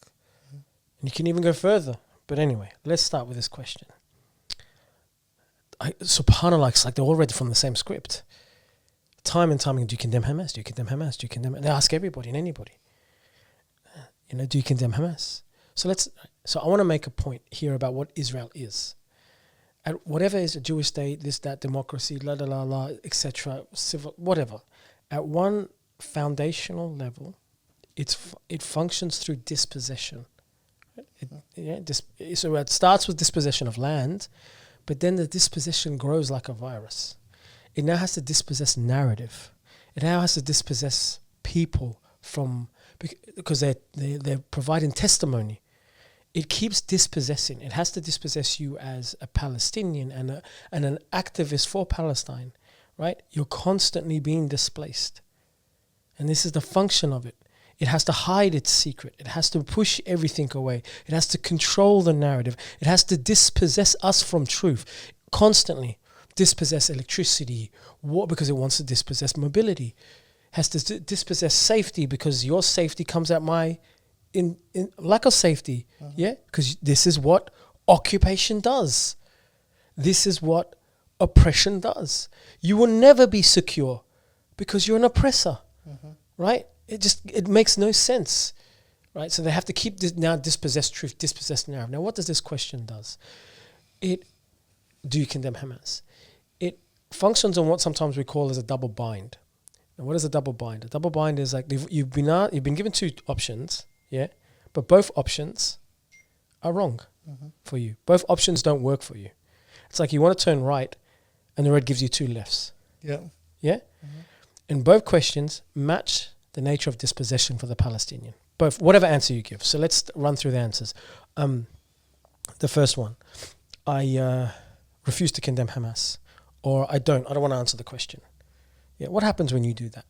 And you can even go further. But anyway, let's start with this question. SubhanAllah, it's like they're all read from the same script. Time and time again, do you condemn Hamas? Do you condemn Hamas? Do you condemn? And they ask everybody and anybody. Do you condemn Hamas? So I want to make a point here about what Israel is. At whatever is a Jewish state, this, that, democracy, la la la la, etc., civil, whatever. At one foundational level, it functions through dispossession. So it starts with dispossession of land. But then the dispossession grows like a virus. It now has to dispossess narrative. It now has to dispossess people because they're providing testimony. It keeps dispossessing. It has to dispossess you as a Palestinian and an activist for Palestine, right? You're constantly being displaced. And this is the function of it. It has to hide its secret. It has to push everything away. It has to control the narrative. It has to dispossess us from truth. Constantly dispossess electricity. Because it wants to dispossess mobility. has to dispossess safety because your safety comes at my in lack of safety. Yeah, because this is what occupation does. This is what oppression does. You will never be secure because you're an oppressor, right? It makes no sense, right? So they have to keep this now dispossess truth, dispossess narrative. Now, what does this question does? Do you condemn Hamas? It functions on what sometimes we call as a double bind. And what is a double bind? A double bind is like you've been given two options, yeah, but both options are wrong for you. Both options don't work for you. It's like you want to turn right, and the road gives you two lefts. Yeah. Yeah. And both questions match the nature of dispossession for the Palestinian. Both, whatever answer you give. So let's run through the answers. The first one, I refuse to condemn Hamas, or I don't want to answer the question. Yeah, what happens when you do that?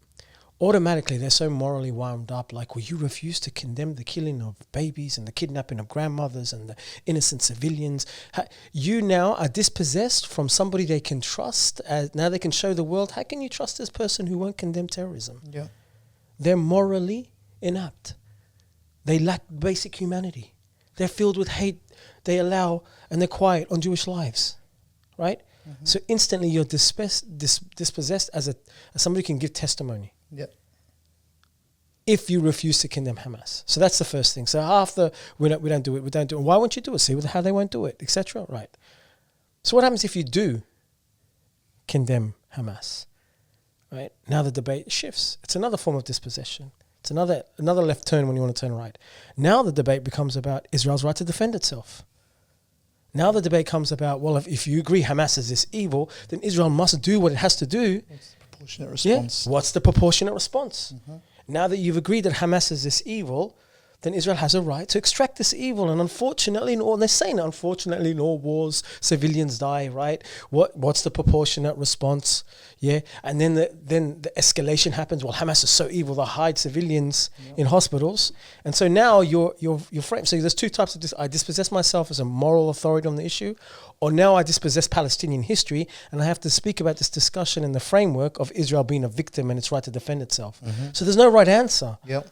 Automatically, they're so morally wound up, like, well, you refuse to condemn the killing of babies and the kidnapping of grandmothers and the innocent civilians. You now are dispossessed from somebody they can trust. Now they can show the world, how can you trust this person who won't condemn terrorism? Yeah. They're morally inept. They lack basic humanity. They're filled with hate. They allow, and they're quiet on Jewish lives, right? So instantly you're dispossessed as somebody who can give testimony. Yeah. If you refuse to condemn Hamas. So that's the first thing. So after we don't do it. Why won't you do it? See how they won't do it, etc. Right. So what happens if you do condemn Hamas? Right. Now the debate shifts. It's another form of dispossession. It's another left turn when you want to turn right. Now the debate becomes about Israel's right to defend itself. Now the debate comes about, well, if you agree Hamas is this evil, then Israel must do what it has to do. What's the proportionate response? Yeah. What's the proportionate response? Now that you've agreed that Hamas is this evil, then Israel has a right to extract this evil. And unfortunately, they're saying that unfortunately in all wars, civilians die, right? What's the proportionate response? Yeah. And then the escalation happens. Well, Hamas is so evil, they hide civilians in hospitals. And so now you're framed. So there's two types of this. I dispossess myself as a moral authority on the issue, or now I dispossess Palestinian history, and I have to speak about this discussion in the framework of Israel being a victim and its right to defend itself. So there's no right answer. Yep.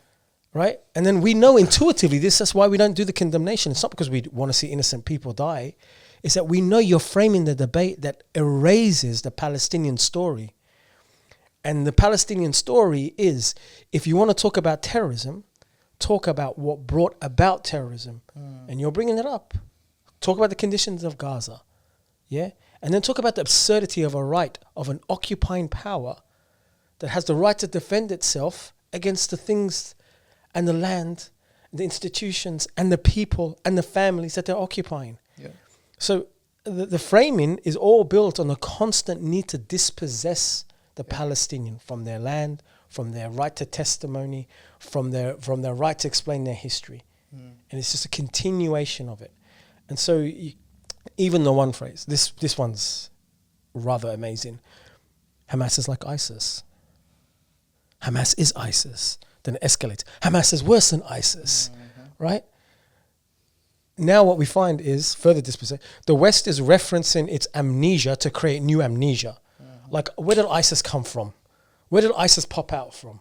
Right? And then we know intuitively that's why we don't do the condemnation. It's not because we want to see innocent people die. It's that we know you're framing the debate that erases the Palestinian story. And the Palestinian story is, if you want to talk about terrorism, talk about what brought about terrorism. And you're bringing it up. Talk about the conditions of Gaza. Yeah? And then talk about the absurdity of a right of an occupying power that has the right to defend itself against the things and the land, the institutions, and the people, and the families that they're occupying. Yeah. So the framing is all built on a constant need to dispossess the Palestinian from their land, from their right to testimony, from their right to explain their history. And it's just a continuation of it. And so even the one phrase, this one's rather amazing. Hamas is like ISIS. Hamas is ISIS. Then it escalates. Hamas is worse than ISIS, right? Now what we find is further dispossession. The West is referencing its amnesia to create new amnesia. Like, where did ISIS come from? Where did ISIS pop out from?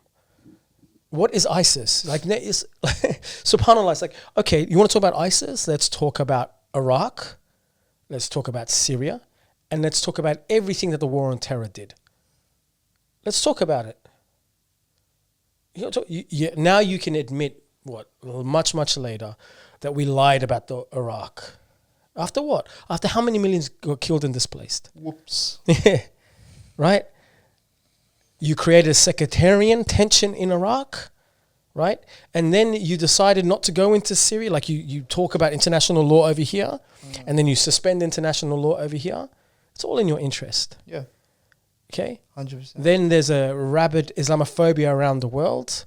What is ISIS? Like, subhanAllah, it's like, okay, you want to talk about ISIS? Let's talk about Iraq. Let's talk about Syria. And let's talk about everything that the war on terror did. Let's talk about it. Now you can admit, much, much later, that we lied about the Iraq. After what? After how many millions were killed and displaced? Whoops. Right? You created a sectarian tension in Iraq, right? And then you decided not to go into Syria. Like you talk about international law over here, and then you suspend international law over here. It's all in your interest. Yeah. Okay? 100%. Then there's a rabid Islamophobia around the world.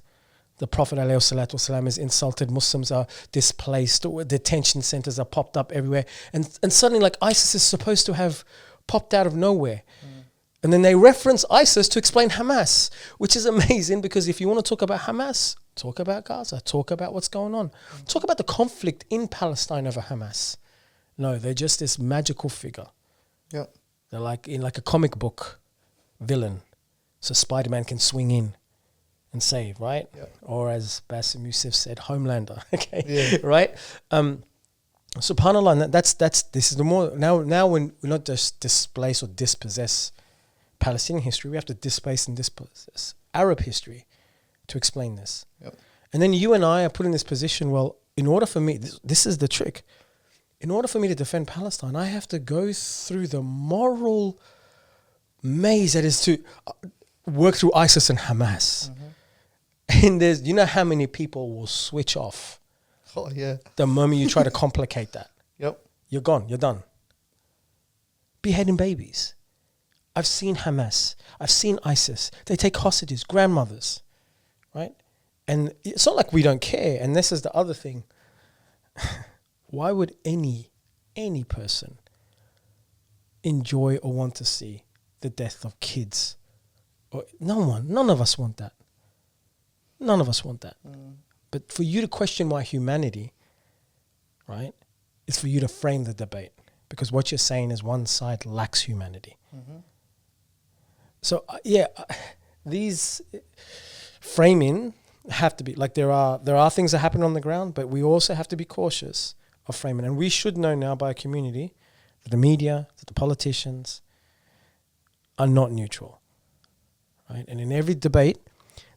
The Prophet ﷺ has insulted, Muslims are displaced, detention centers are popped up everywhere. And suddenly, like, ISIS is supposed to have popped out of nowhere. And then they reference ISIS to explain Hamas, which is amazing, because if you want to talk about Hamas, talk about Gaza, talk about what's going on. Talk about the conflict in Palestine over Hamas. No, they're just this magical figure. Yeah. They're like in like a comic book villain. So Spider-Man can swing in. and save, right? Yeah. Or as Bassem Youssef said, Homelander. Okay, Yeah. right? SubhanAllah, this is the more now when we not just displace or dispossess Palestinian history, we have to displace and dispossess Arab history to explain this. Yep. And then you and I are put in this position. Well, in order for me, this is the trick. In order for me to defend Palestine, I have to go through the moral maze that is to work through ISIS and Hamas. And you know how many people will switch off Oh, yeah. the moment you try to complicate that. Yep. You're gone. You're done. Beheading babies. I've seen Hamas. I've seen ISIS. They take hostages, grandmothers, right? And it's not like we don't care. And this is the other thing. Why would any person enjoy or want to see the death of kids? Or none of us want that. None of us want that. But for you to question my humanity, right, is for you to frame the debate. Because what you're saying is one side lacks humanity. So, these framing have to be, like there are things that happen on the ground, but we also have to be cautious of framing. And we should know now by a community that the media, that the politicians are not neutral, right? And in every debate,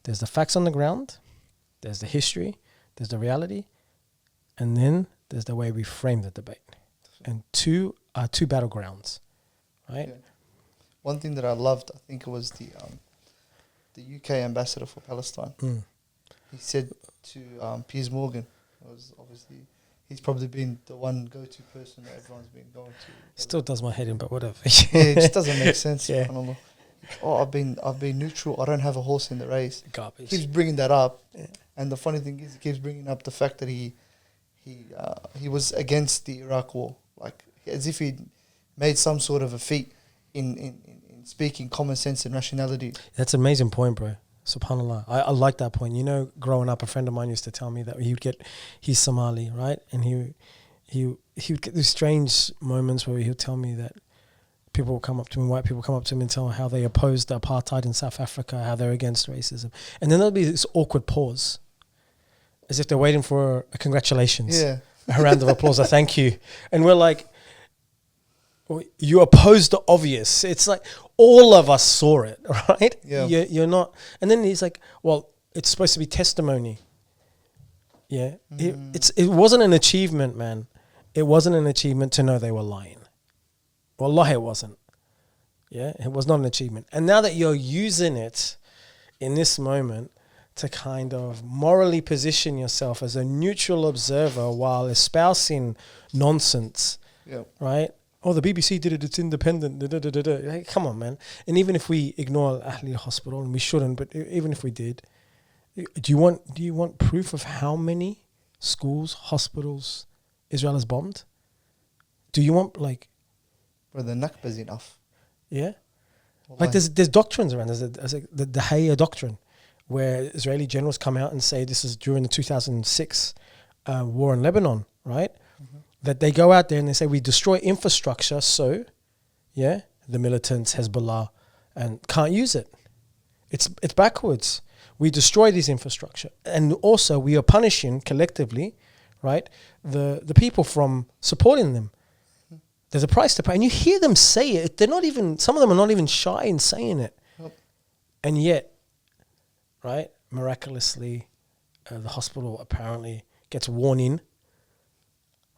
there's the facts on the ground, there's the history, there's the reality, and then there's the way we frame the debate. And two battlegrounds, right? Yeah. One thing that I loved, I think it was the UK ambassador for Palestine. He said to Piers Morgan, was obviously he's probably been the one go-to person that everyone's been going to. Still does my head in, but whatever. Yeah, it just doesn't make sense. Yeah. SubhanAllah. Oh, I've been neutral. I don't have a horse in the race. Garbage. He keeps bringing that up, Yeah. and the funny thing is, he keeps bringing up the fact that he was against the Iraq war, like as if he made some sort of a feat in speaking common sense and rationality. That's an amazing point, bro. SubhanAllah. I like that point. You know, growing up, a friend of mine used to tell me that he's Somali, right? And he would get these strange moments where he would tell me that people will come up to me, white people come up to him and tell how they opposed the apartheid in South Africa, how they're against racism. And then there'll be this awkward pause, as if they're waiting for a congratulations, Yeah. a round of applause, a thank you. And we're like, well, you oppose the obvious. It's like all of us saw it, right? Yeah. You're not. And then he's like, well, it's supposed to be testimony. Yeah. It wasn't an achievement, man. It wasn't an achievement to know they were lying. Wallahi, it wasn't. Yeah. It was not an achievement. And now that you're using it in this moment to kind of morally position yourself as a neutral observer while espousing nonsense, Yeah. right? Oh, the BBC did it, it's independent. Like, come on, man. And even if we ignore Ahli Hospital, and we shouldn't, but even if we did, do you want proof of how many schools, hospitals Israel has bombed? Do you want, like... Bro, the Nakba's enough. Yeah? Wallahi. Like there's doctrines around. There's the Hayya doctrine, where Israeli generals come out and say, this is during the 2006 war in Lebanon, right? That they go out there and they say, we destroy infrastructure, so, yeah, the militants, Hezbollah, and can't use it. It's backwards. We destroy this infrastructure. And also we are punishing collectively, right, the people from supporting them. There's a price to pay. And you hear them say it. They're not even, some of them are not even shy in saying it. Yep. And yet, right, miraculously, the hospital apparently gets worn in,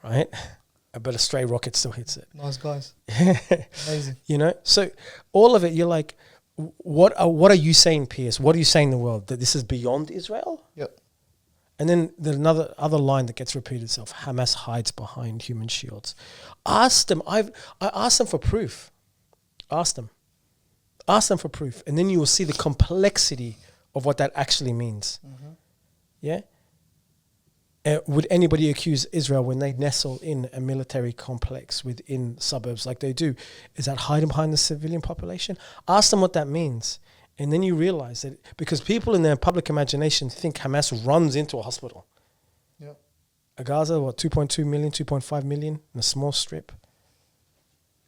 right? But a stray rocket still hits it. Nice guys. Amazing. You know? So all of it, you're like, what are you saying, Piers? What are you saying in the world? That this is beyond Israel? Yep. And then there's other line that gets repeated itself. Hamas hides behind human shields. Ask them. I asked them for proof. Ask them for proof. And then you will see the complexity of what that actually means. Yeah? Would anybody accuse Israel when they nestle in a military complex within suburbs like they do? Is that hiding behind the civilian population? Ask them what that means. And then you realize that because people in their public imagination think Hamas runs into a hospital. Yeah. Gaza, 2.2 million, 2.5 million in a small strip.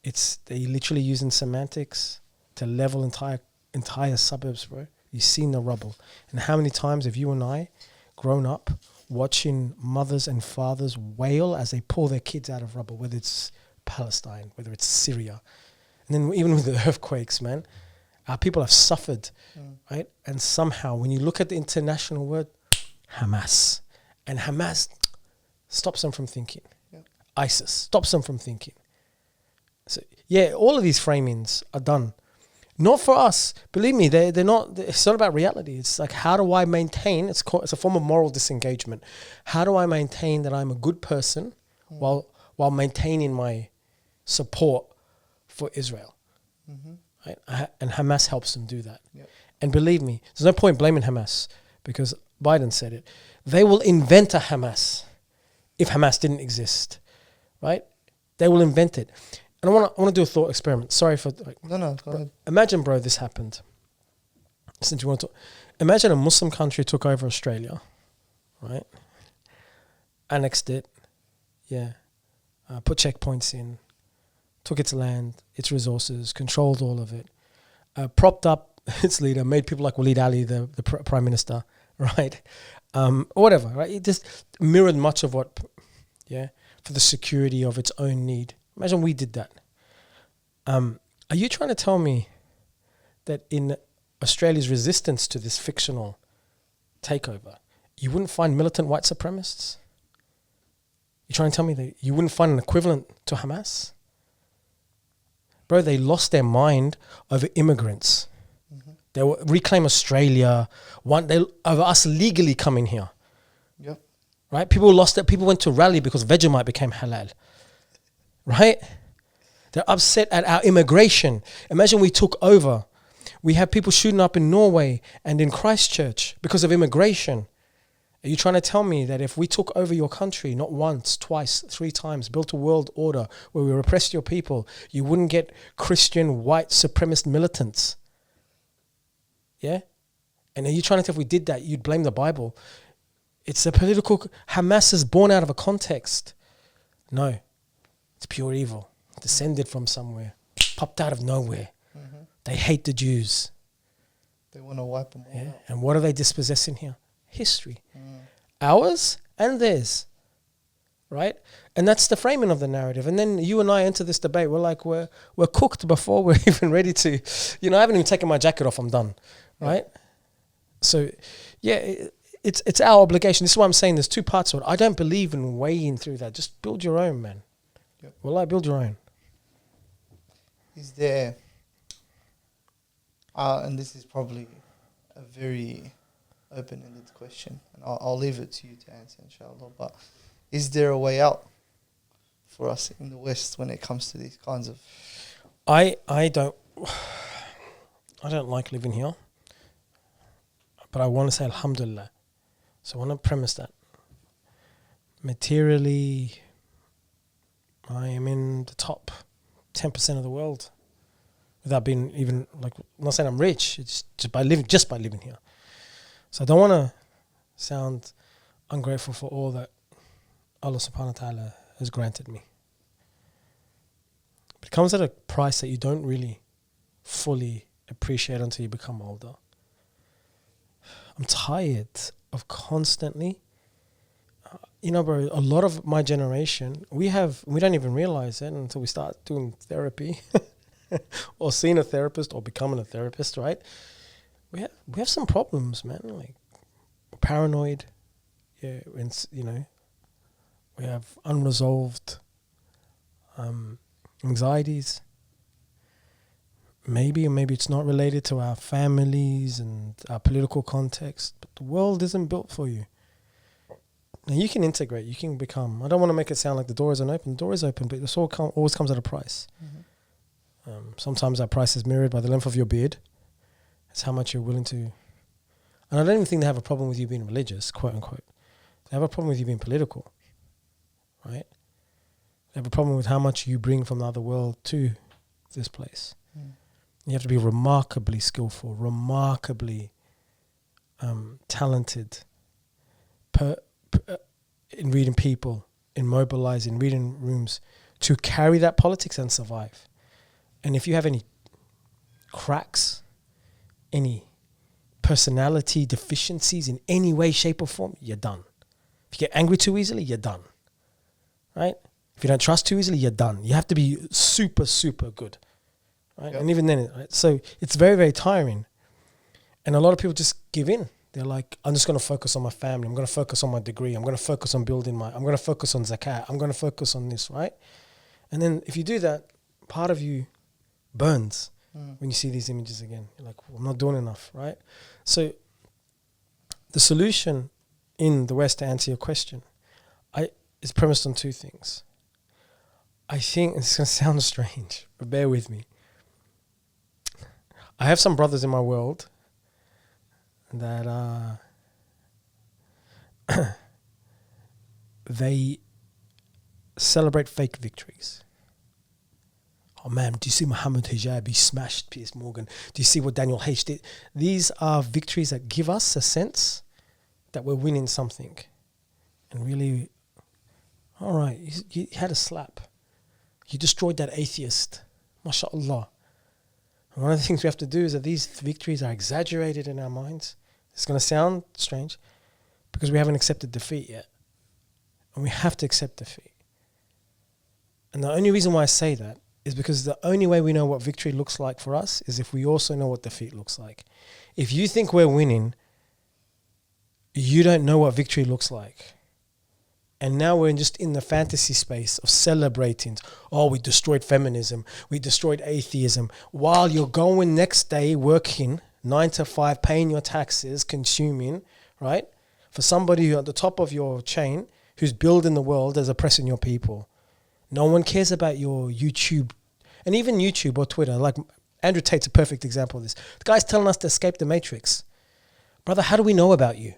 They literally using semantics to level entire suburbs, bro. You've seen the rubble. And how many times have you and I grown up watching mothers and fathers wail as they pull their kids out of rubble, whether it's Palestine, whether it's Syria. And then even with the earthquakes, man, our people have suffered, right? And somehow when you look at the international word, Hamas, and Hamas stops them from thinking. Yep. ISIS stops them from thinking. So, yeah, all of these framings are done. Not for us. Believe me, they're not. It's not about reality. It's like, how do I maintain? It's a form of moral disengagement. How do I maintain that I'm a good person while maintaining my support for Israel? Right? And Hamas helps them do that. Yep. And believe me, there's no point blaming Hamas because Biden said it. They will invent a Hamas if Hamas didn't exist, right? They will invent it. And I want to do a thought experiment. Sorry for... No, go ahead. Imagine, bro, this happened. Since you want to... Imagine a Muslim country took over Australia, right? Annexed it, put checkpoints in, took its land, its resources, controlled all of it, propped up its leader, made people like Walid Ali the prime minister, right? Whatever, right? It just mirrored much of what, for the security of its own need. Imagine we did that. Are you trying to tell me that in Australia's resistance to this fictional takeover, you wouldn't find militant white supremacists? You're trying to tell me that you wouldn't find an equivalent to Hamas? Bro, they lost their mind over immigrants. They will reclaim Australia, over us legally coming here. Yep. Right? People lost it. People went to rally because Vegemite became halal. Right? They're upset at our immigration. Imagine we took over. We have people shooting up in Norway and in Christchurch because of immigration. Are you trying to tell me that if we took over your country, not once, twice, 3 times, built a world order where we repressed your people, you wouldn't get Christian white supremacist militants? Yeah? And are you trying to tell if we did that, you'd blame the Bible? It's a political... Hamas is born out of a context. No. It's pure evil. Descended from somewhere. Popped out of nowhere. They hate the Jews. They want to wipe them all out. And what are they dispossessing here? History. Ours and theirs. Right? And that's the framing of the narrative. And then you and I enter this debate. We're like, we're cooked before we're even ready to... I haven't even taken my jacket off. I'm done. Right? So, it's our obligation. This is why I'm saying there's 2 parts of it. I don't believe in weighing through that. Just build your own, man. Yep. Well, I build your own. Is there... and this is probably a very open-ended question. And I'll leave it to you to answer, inshallah. But is there a way out for us in the West when it comes to these kinds of... I don't like living here. But I want to say alhamdulillah. So I want to premise that. Materially, I am in the top 10% of the world. Without being even, I'm not saying I'm rich. It's just by living here. So I don't want to sound ungrateful for all that Allah subhanahu wa ta'ala has granted me. But it comes at a price that you don't really fully appreciate until you become older. I'm tired of constantly, bro, a lot of my generation, we don't even realize it until we start doing therapy or seeing a therapist or becoming a therapist, right? We have some problems, man, like paranoid, we have unresolved anxieties. Maybe it's not related to our families and our political context, but the world isn't built for you. Now you can integrate, you can become. I don't want to make it sound like the door isn't open. The door is open, but this always comes at a price. Sometimes that price is mirrored by the length of your beard. It's how much you're willing to. And I don't even think they have a problem with you being religious, quote unquote. They have a problem with you being political, right? They have a problem with how much you bring from the other world to this place. You have to be remarkably skillful, remarkably talented in reading people, in mobilizing, reading rooms, to carry that politics and survive. And if you have any cracks, any personality deficiencies in any way, shape or form, you're done. If you get angry too easily, you're done. Right? If you don't trust too easily, you're done. You have to be super, super good. Right? Yep. And even then, right? So it's very, very tiring. And a lot of people just give in. They're like, I'm just going to focus on my family. I'm going to focus on my degree. I'm going to focus on I'm going to focus on zakat. I'm going to focus on this, right? And then if you do that, part of you burns when you see these images again. You're like, well, I'm not doing enough, right? So the solution in the West, to answer your question, is premised on two things. I think, it's going to sound strange, but bear with me. I have some brothers in my world that they celebrate fake victories. Oh man, do you see Muhammad Hijabi smashed Piers Morgan? Do you see what Daniel H did? These are victories that give us a sense that we're winning something. And really, all right, you had a slap. You destroyed that atheist. MashaAllah. And one of the things we have to do is that these victories are exaggerated in our minds. It's going to sound strange because we haven't accepted defeat yet. And we have to accept defeat. And the only reason why I say that is because the only way we know what victory looks like for us is if we also know what defeat looks like. If you think we're winning, you don't know what victory looks like. And now we're just in the fantasy space of celebrating. Oh, we destroyed feminism. We destroyed atheism. While you're going next day working 9 to 5, paying your taxes, consuming, right? For somebody who at the top of your chain who's building the world as oppressing your people. No one cares about your YouTube. And even YouTube or Twitter, like Andrew Tate's a perfect example of this. The guy's telling us to escape the matrix. Brother, how do we know about you?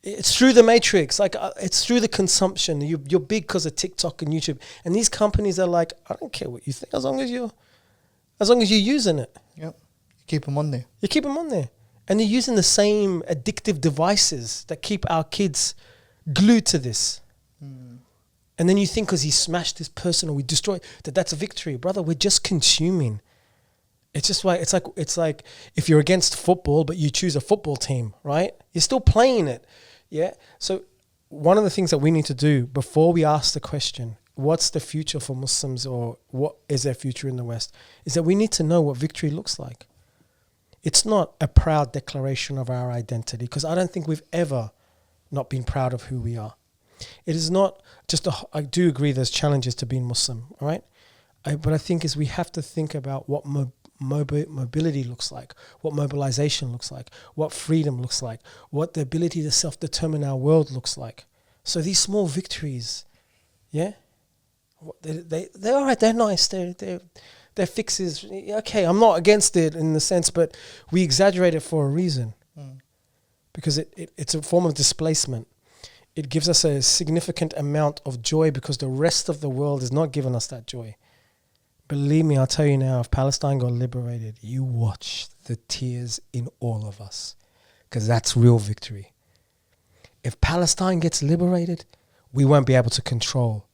It's through the matrix, it's through the consumption. You're big because of TikTok and YouTube, and these companies are like, I don't care what you think, as long as you're using it. Yep, you keep them on there. You keep them on there, and they're using the same addictive devices that keep our kids glued to this. And then you think because he smashed this person or we destroyed that's a victory, brother. We're just consuming. It's just like it's like if you're against football but you choose a football team, right? You're still playing it. Yeah. So one of the things that we need to do before we ask the question, what's the future for Muslims or what is their future in the West, is that we need to know what victory looks like. It's not a proud declaration of our identity, because I don't think we've ever not been proud of who we are. It is not just I do agree there's challenges to being Muslim, all right? But I think is we have to think about what mobility looks like, what mobilization looks like, what freedom looks like, what the ability to self-determine our world looks like. So these small victories, yeah, they're all right, they're nice, they're fixes. Okay, I'm not against it in the sense, but we exaggerate it for a reason. Because it's a form of displacement. It gives us a significant amount of joy because the rest of the world is not giving us that joy. Believe me, I'll tell you now, if Palestine got liberated, you watch the tears in all of us, because that's real victory. If Palestine gets liberated, we won't be able to control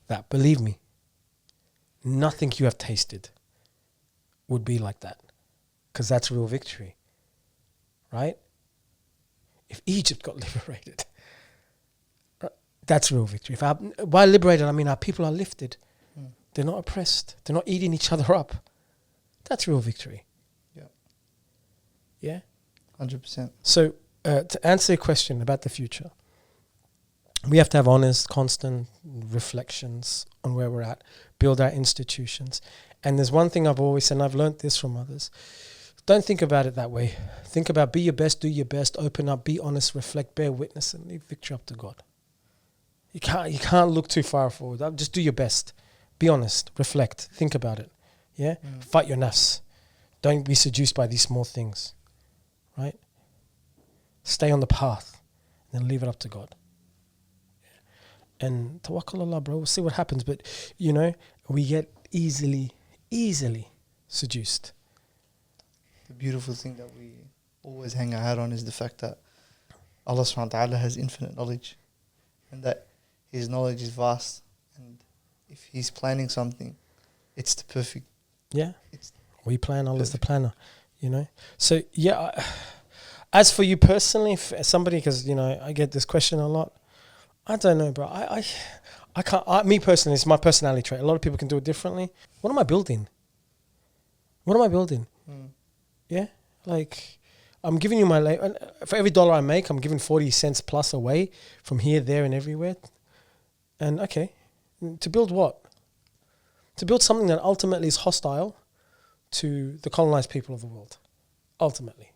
that. Believe me, nothing you have tasted would be like that, because that's real victory, right? If Egypt got liberated, that's real victory. By liberated, I mean our people are lifted. They're not oppressed. They're not eating each other up. That's real victory. Yeah. Yeah? 100%. So to answer your question about the future, we have to have honest, constant reflections on where we're at, build our institutions. And there's one thing I've always said, and I've learned this from others. Don't think about it that way. Think about be your best, do your best, open up, be honest, reflect, bear witness, and leave victory up to God. You can't look too far forward. Just do your best. Be honest, reflect, think about it. Yeah? Fight your nafs. Don't be seduced by these small things. Right? Stay on the path and then leave it up to God. Yeah. And tawakkul Allah, bro. We'll see what happens. But, we get easily seduced. The beautiful thing that we always hang our hat on is the fact that Allah subhanahu wa ta'ala has infinite knowledge, and that His knowledge is vast, and if He's planning something, it's the perfect. Yeah. We plan, Allah's the planner. you know. So yeah, as for you personally, if somebody, because you know I get this question a lot. I don't know, bro. I can't. Me personally, it's my personality trait. A lot of people can do it differently. What am I building? What am I building? Yeah, like I'm giving you my for every dollar I make, I'm giving 40 cents plus away from here, there, and everywhere. And okay, to build what? To build something that ultimately is hostile to the colonized people of the world, ultimately.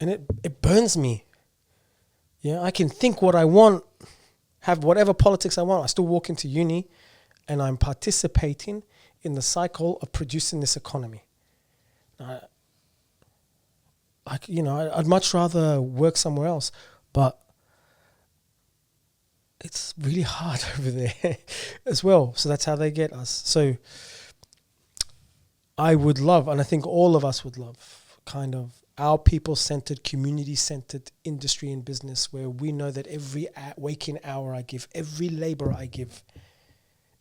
And it burns me. Yeah, I can think what I want, have whatever politics I want. I still walk into uni and I'm participating in the cycle of producing this economy. I'd much rather work somewhere else, but it's really hard over there as well. So that's how they get us. So I would love, and I think all of us would love, kind of our people-centered, community-centered industry and business where we know that every waking hour I give, every labor I give,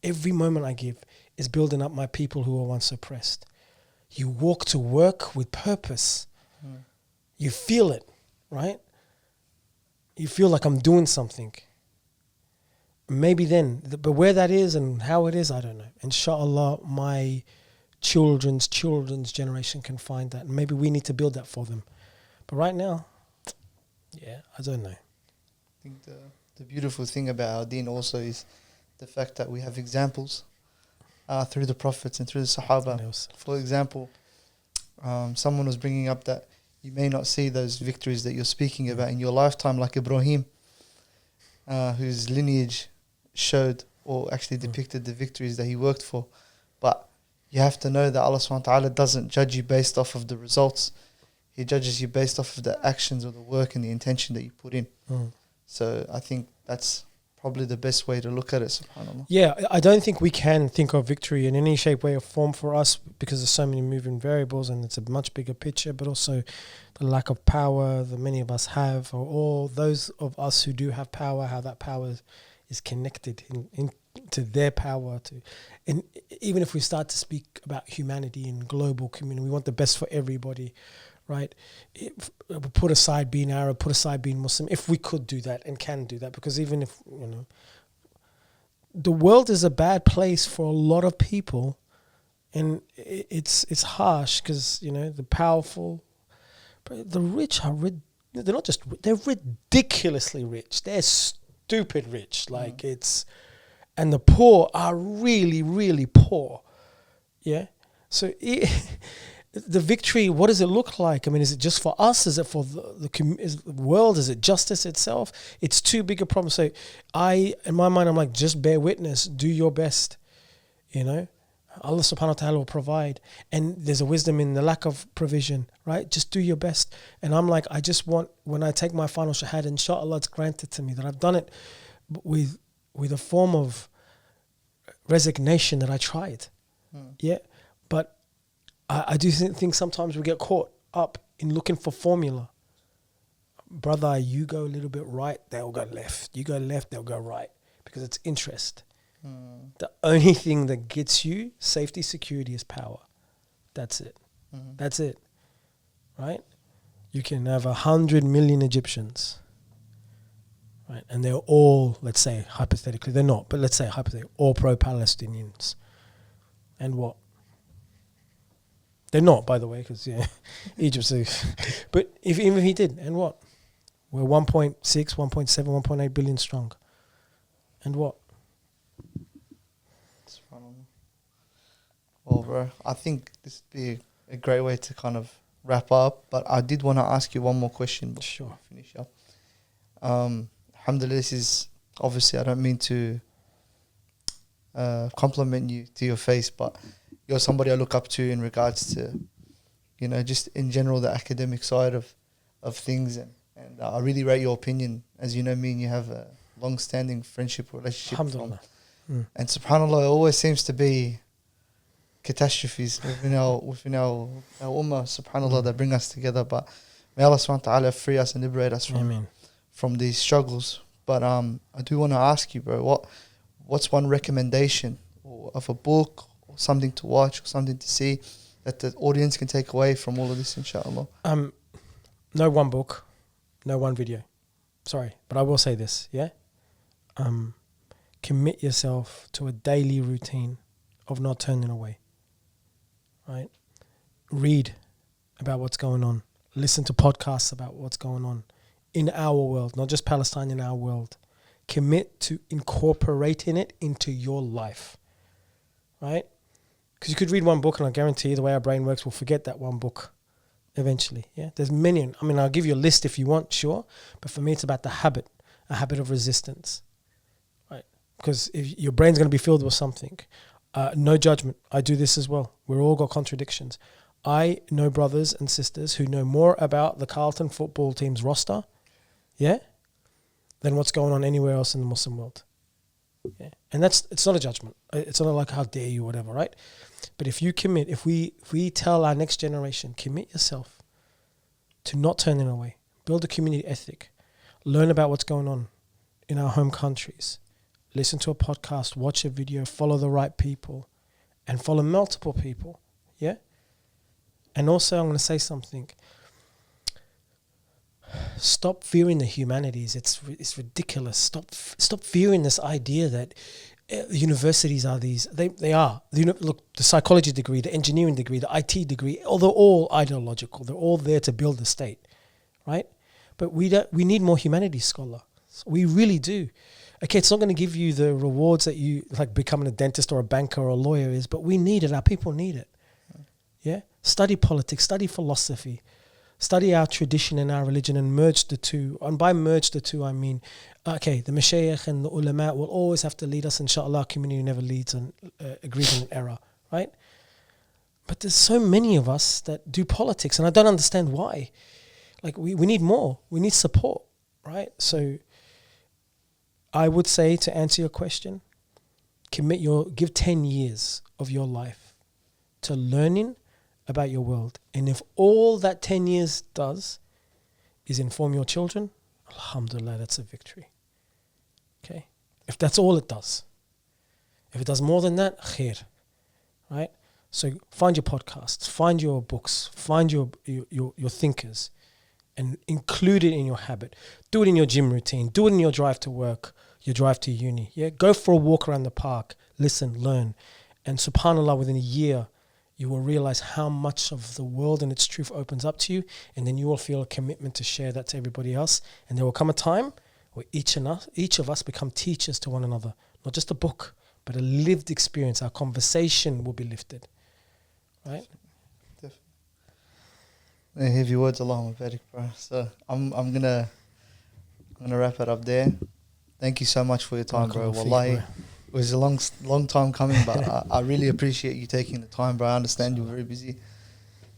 every moment I give is building up my people who were once oppressed. You walk to work with purpose. You feel it, right? You feel like I'm doing something. Maybe then, but where that is and how it is, I don't know. Inshallah, my children's generation can find that. Maybe we need to build that for them. But right now, yeah, I don't know. I think the beautiful thing about our deen also is the fact that we have examples through the prophets and through the Sahaba. For example, someone was bringing up that you may not see those victories that you're speaking about in your lifetime, like Ibrahim, whose lineage showed or actually depicted the victories that he worked for. But you have to know that Allah subhanahu wa ta'ala doesn't judge you based off of the results. He judges you based off of the actions or the work and the intention that you put in. So I think that's probably the best way to look at it, subhanAllah. Yeah, I don't think we can think of victory in any shape, way or form for us because there's so many moving variables and it's a much bigger picture, but also the lack of power that many of us have, or all those of us who do have power, how that power is connected to their power. And even if we start to speak about humanity and global community, we want the best for everybody, right? Put aside being Arab, put aside being Muslim, if we could do that and can do that, because even if, the world is a bad place for a lot of people, and it's harsh because, the powerful, the rich are, they're not just, they're ridiculously rich. They're stupid rich. Like and the poor are really, really poor. Yeah. So the victory, what does it look like? I mean, is it just for us? Is it for the world? Is it justice itself? It's too big a problem. So in my mind, I'm like, just bear witness, do your best, Allah subhanahu wa ta'ala will provide. And there's a wisdom in the lack of provision, right? Just do your best. And I'm like, I just want, when I take my final shahada, inshallah, it's granted to me that I've done it with a form of resignation that I tried. Yeah. But I do think sometimes we get caught up in looking for formula. Brother, you go a little bit right, they'll go left. You go left, they'll go right. Because it's interest. The only thing that gets you safety, security is power. That's it. That's it. Right? You can have 100 million Egyptians. Right? And they're all, let's say, hypothetically, they're not, but let's say hypothetically, all pro-Palestinians. And what? They're not, by the way, because Egypt's but even if he did, and what? We're 1.6, 1.7, 1.8 billion strong. And what? Well, bro, I think this would be a great way to kind of wrap up, but I did want to ask you one more question before we finish up. Alhamdulillah, this is, obviously, I don't mean to compliment you to your face, but you're somebody I look up to in regards to, just in general, the academic side of things. And I really rate your opinion. As you know me, and you have a long-standing friendship relationship. Alhamdulillah. And subhanAllah, it always seems to be catastrophes within our ummah, subhanAllah, that bring us together. But may Allah subhanahu wa ta'ala free us and liberate us from these struggles. But I do want to ask you, bro, what's one recommendation of a book or something to watch or something to see that the audience can take away from all of this, inshallah? No one book, no one video. Sorry, but I will say this, yeah? Commit yourself to a daily routine of not turning away, right? Read about what's going on. Listen to podcasts about what's going on in our world, not just Palestine, in our world. Commit to incorporating it into your life, right? Because you could read one book and I guarantee you the way our brain works, we'll forget that one book eventually, yeah? There's many. I mean, I'll give you a list if you want, sure. But for me, it's about the habit, a habit of resistance, right? Because if your brain's going to be filled with something. No judgment. I do this as well. We've all got contradictions. I know brothers and sisters who know more about the Carlton football team's roster, yeah, than what's going on anywhere else in the Muslim world. Yeah. And it's not a judgment. It's not like how dare you or whatever, right? But if you commit, if we tell our next generation, commit yourself to not turning away, build a community ethic, learn about what's going on in our home countries, listen to a podcast, watch a video, follow the right people, and follow multiple people, yeah? And also, I'm going to say something. Stop fearing the humanities. It's ridiculous. Stop fearing this idea that universities are these. They are. Look, the psychology degree, the engineering degree, the IT degree, they're all ideological. They're all there to build the state, right? But we need more humanities scholars. We really do. Okay, it's not going to give you the rewards that you like becoming a dentist or a banker or a lawyer is, but we need it. Our people need it. Yeah? Study politics, study philosophy, study our tradition and our religion and merge the two. And by merge the two, I mean, okay, the mashayikh and the ulama will always have to lead us. Inshallah, community never leads and agrees on an error, right? But there's so many of us that do politics, and I don't understand why. Like, we need more. We need support, right? So I would say, to answer your question, give 10 years of your life to learning about your world. And if all that 10 years does is inform your children, alhamdulillah, that's a victory. Okay? If that's all it does. If it does more than that, khair. Right? So find your podcasts, find your books, find your thinkers, and include it in your habit. Do it in your gym routine. Do it in your drive to work, your drive to uni. Yeah, go for a walk around the park. Listen, learn. And subhanAllah, within a year, you will realize how much of the world and its truth opens up to you, and then you will feel a commitment to share that to everybody else. And there will come a time where each of us become teachers to one another. Not just a book, but a lived experience. Our conversation will be lifted. Right? Definitely. Heavy words, Allahumma barik, bro. So I'm gonna wrap it up there. Thank you so much for your time, bro. Wallahi, it was a long time coming, but I really appreciate you taking the time, bro. I understand you're very busy.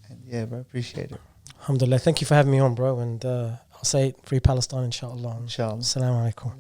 And yeah, bro, appreciate it. Alhamdulillah. Thank you for having me on, bro. And I'll say Free Palestine, inshallah. Inshallah. Assalamu alaikum.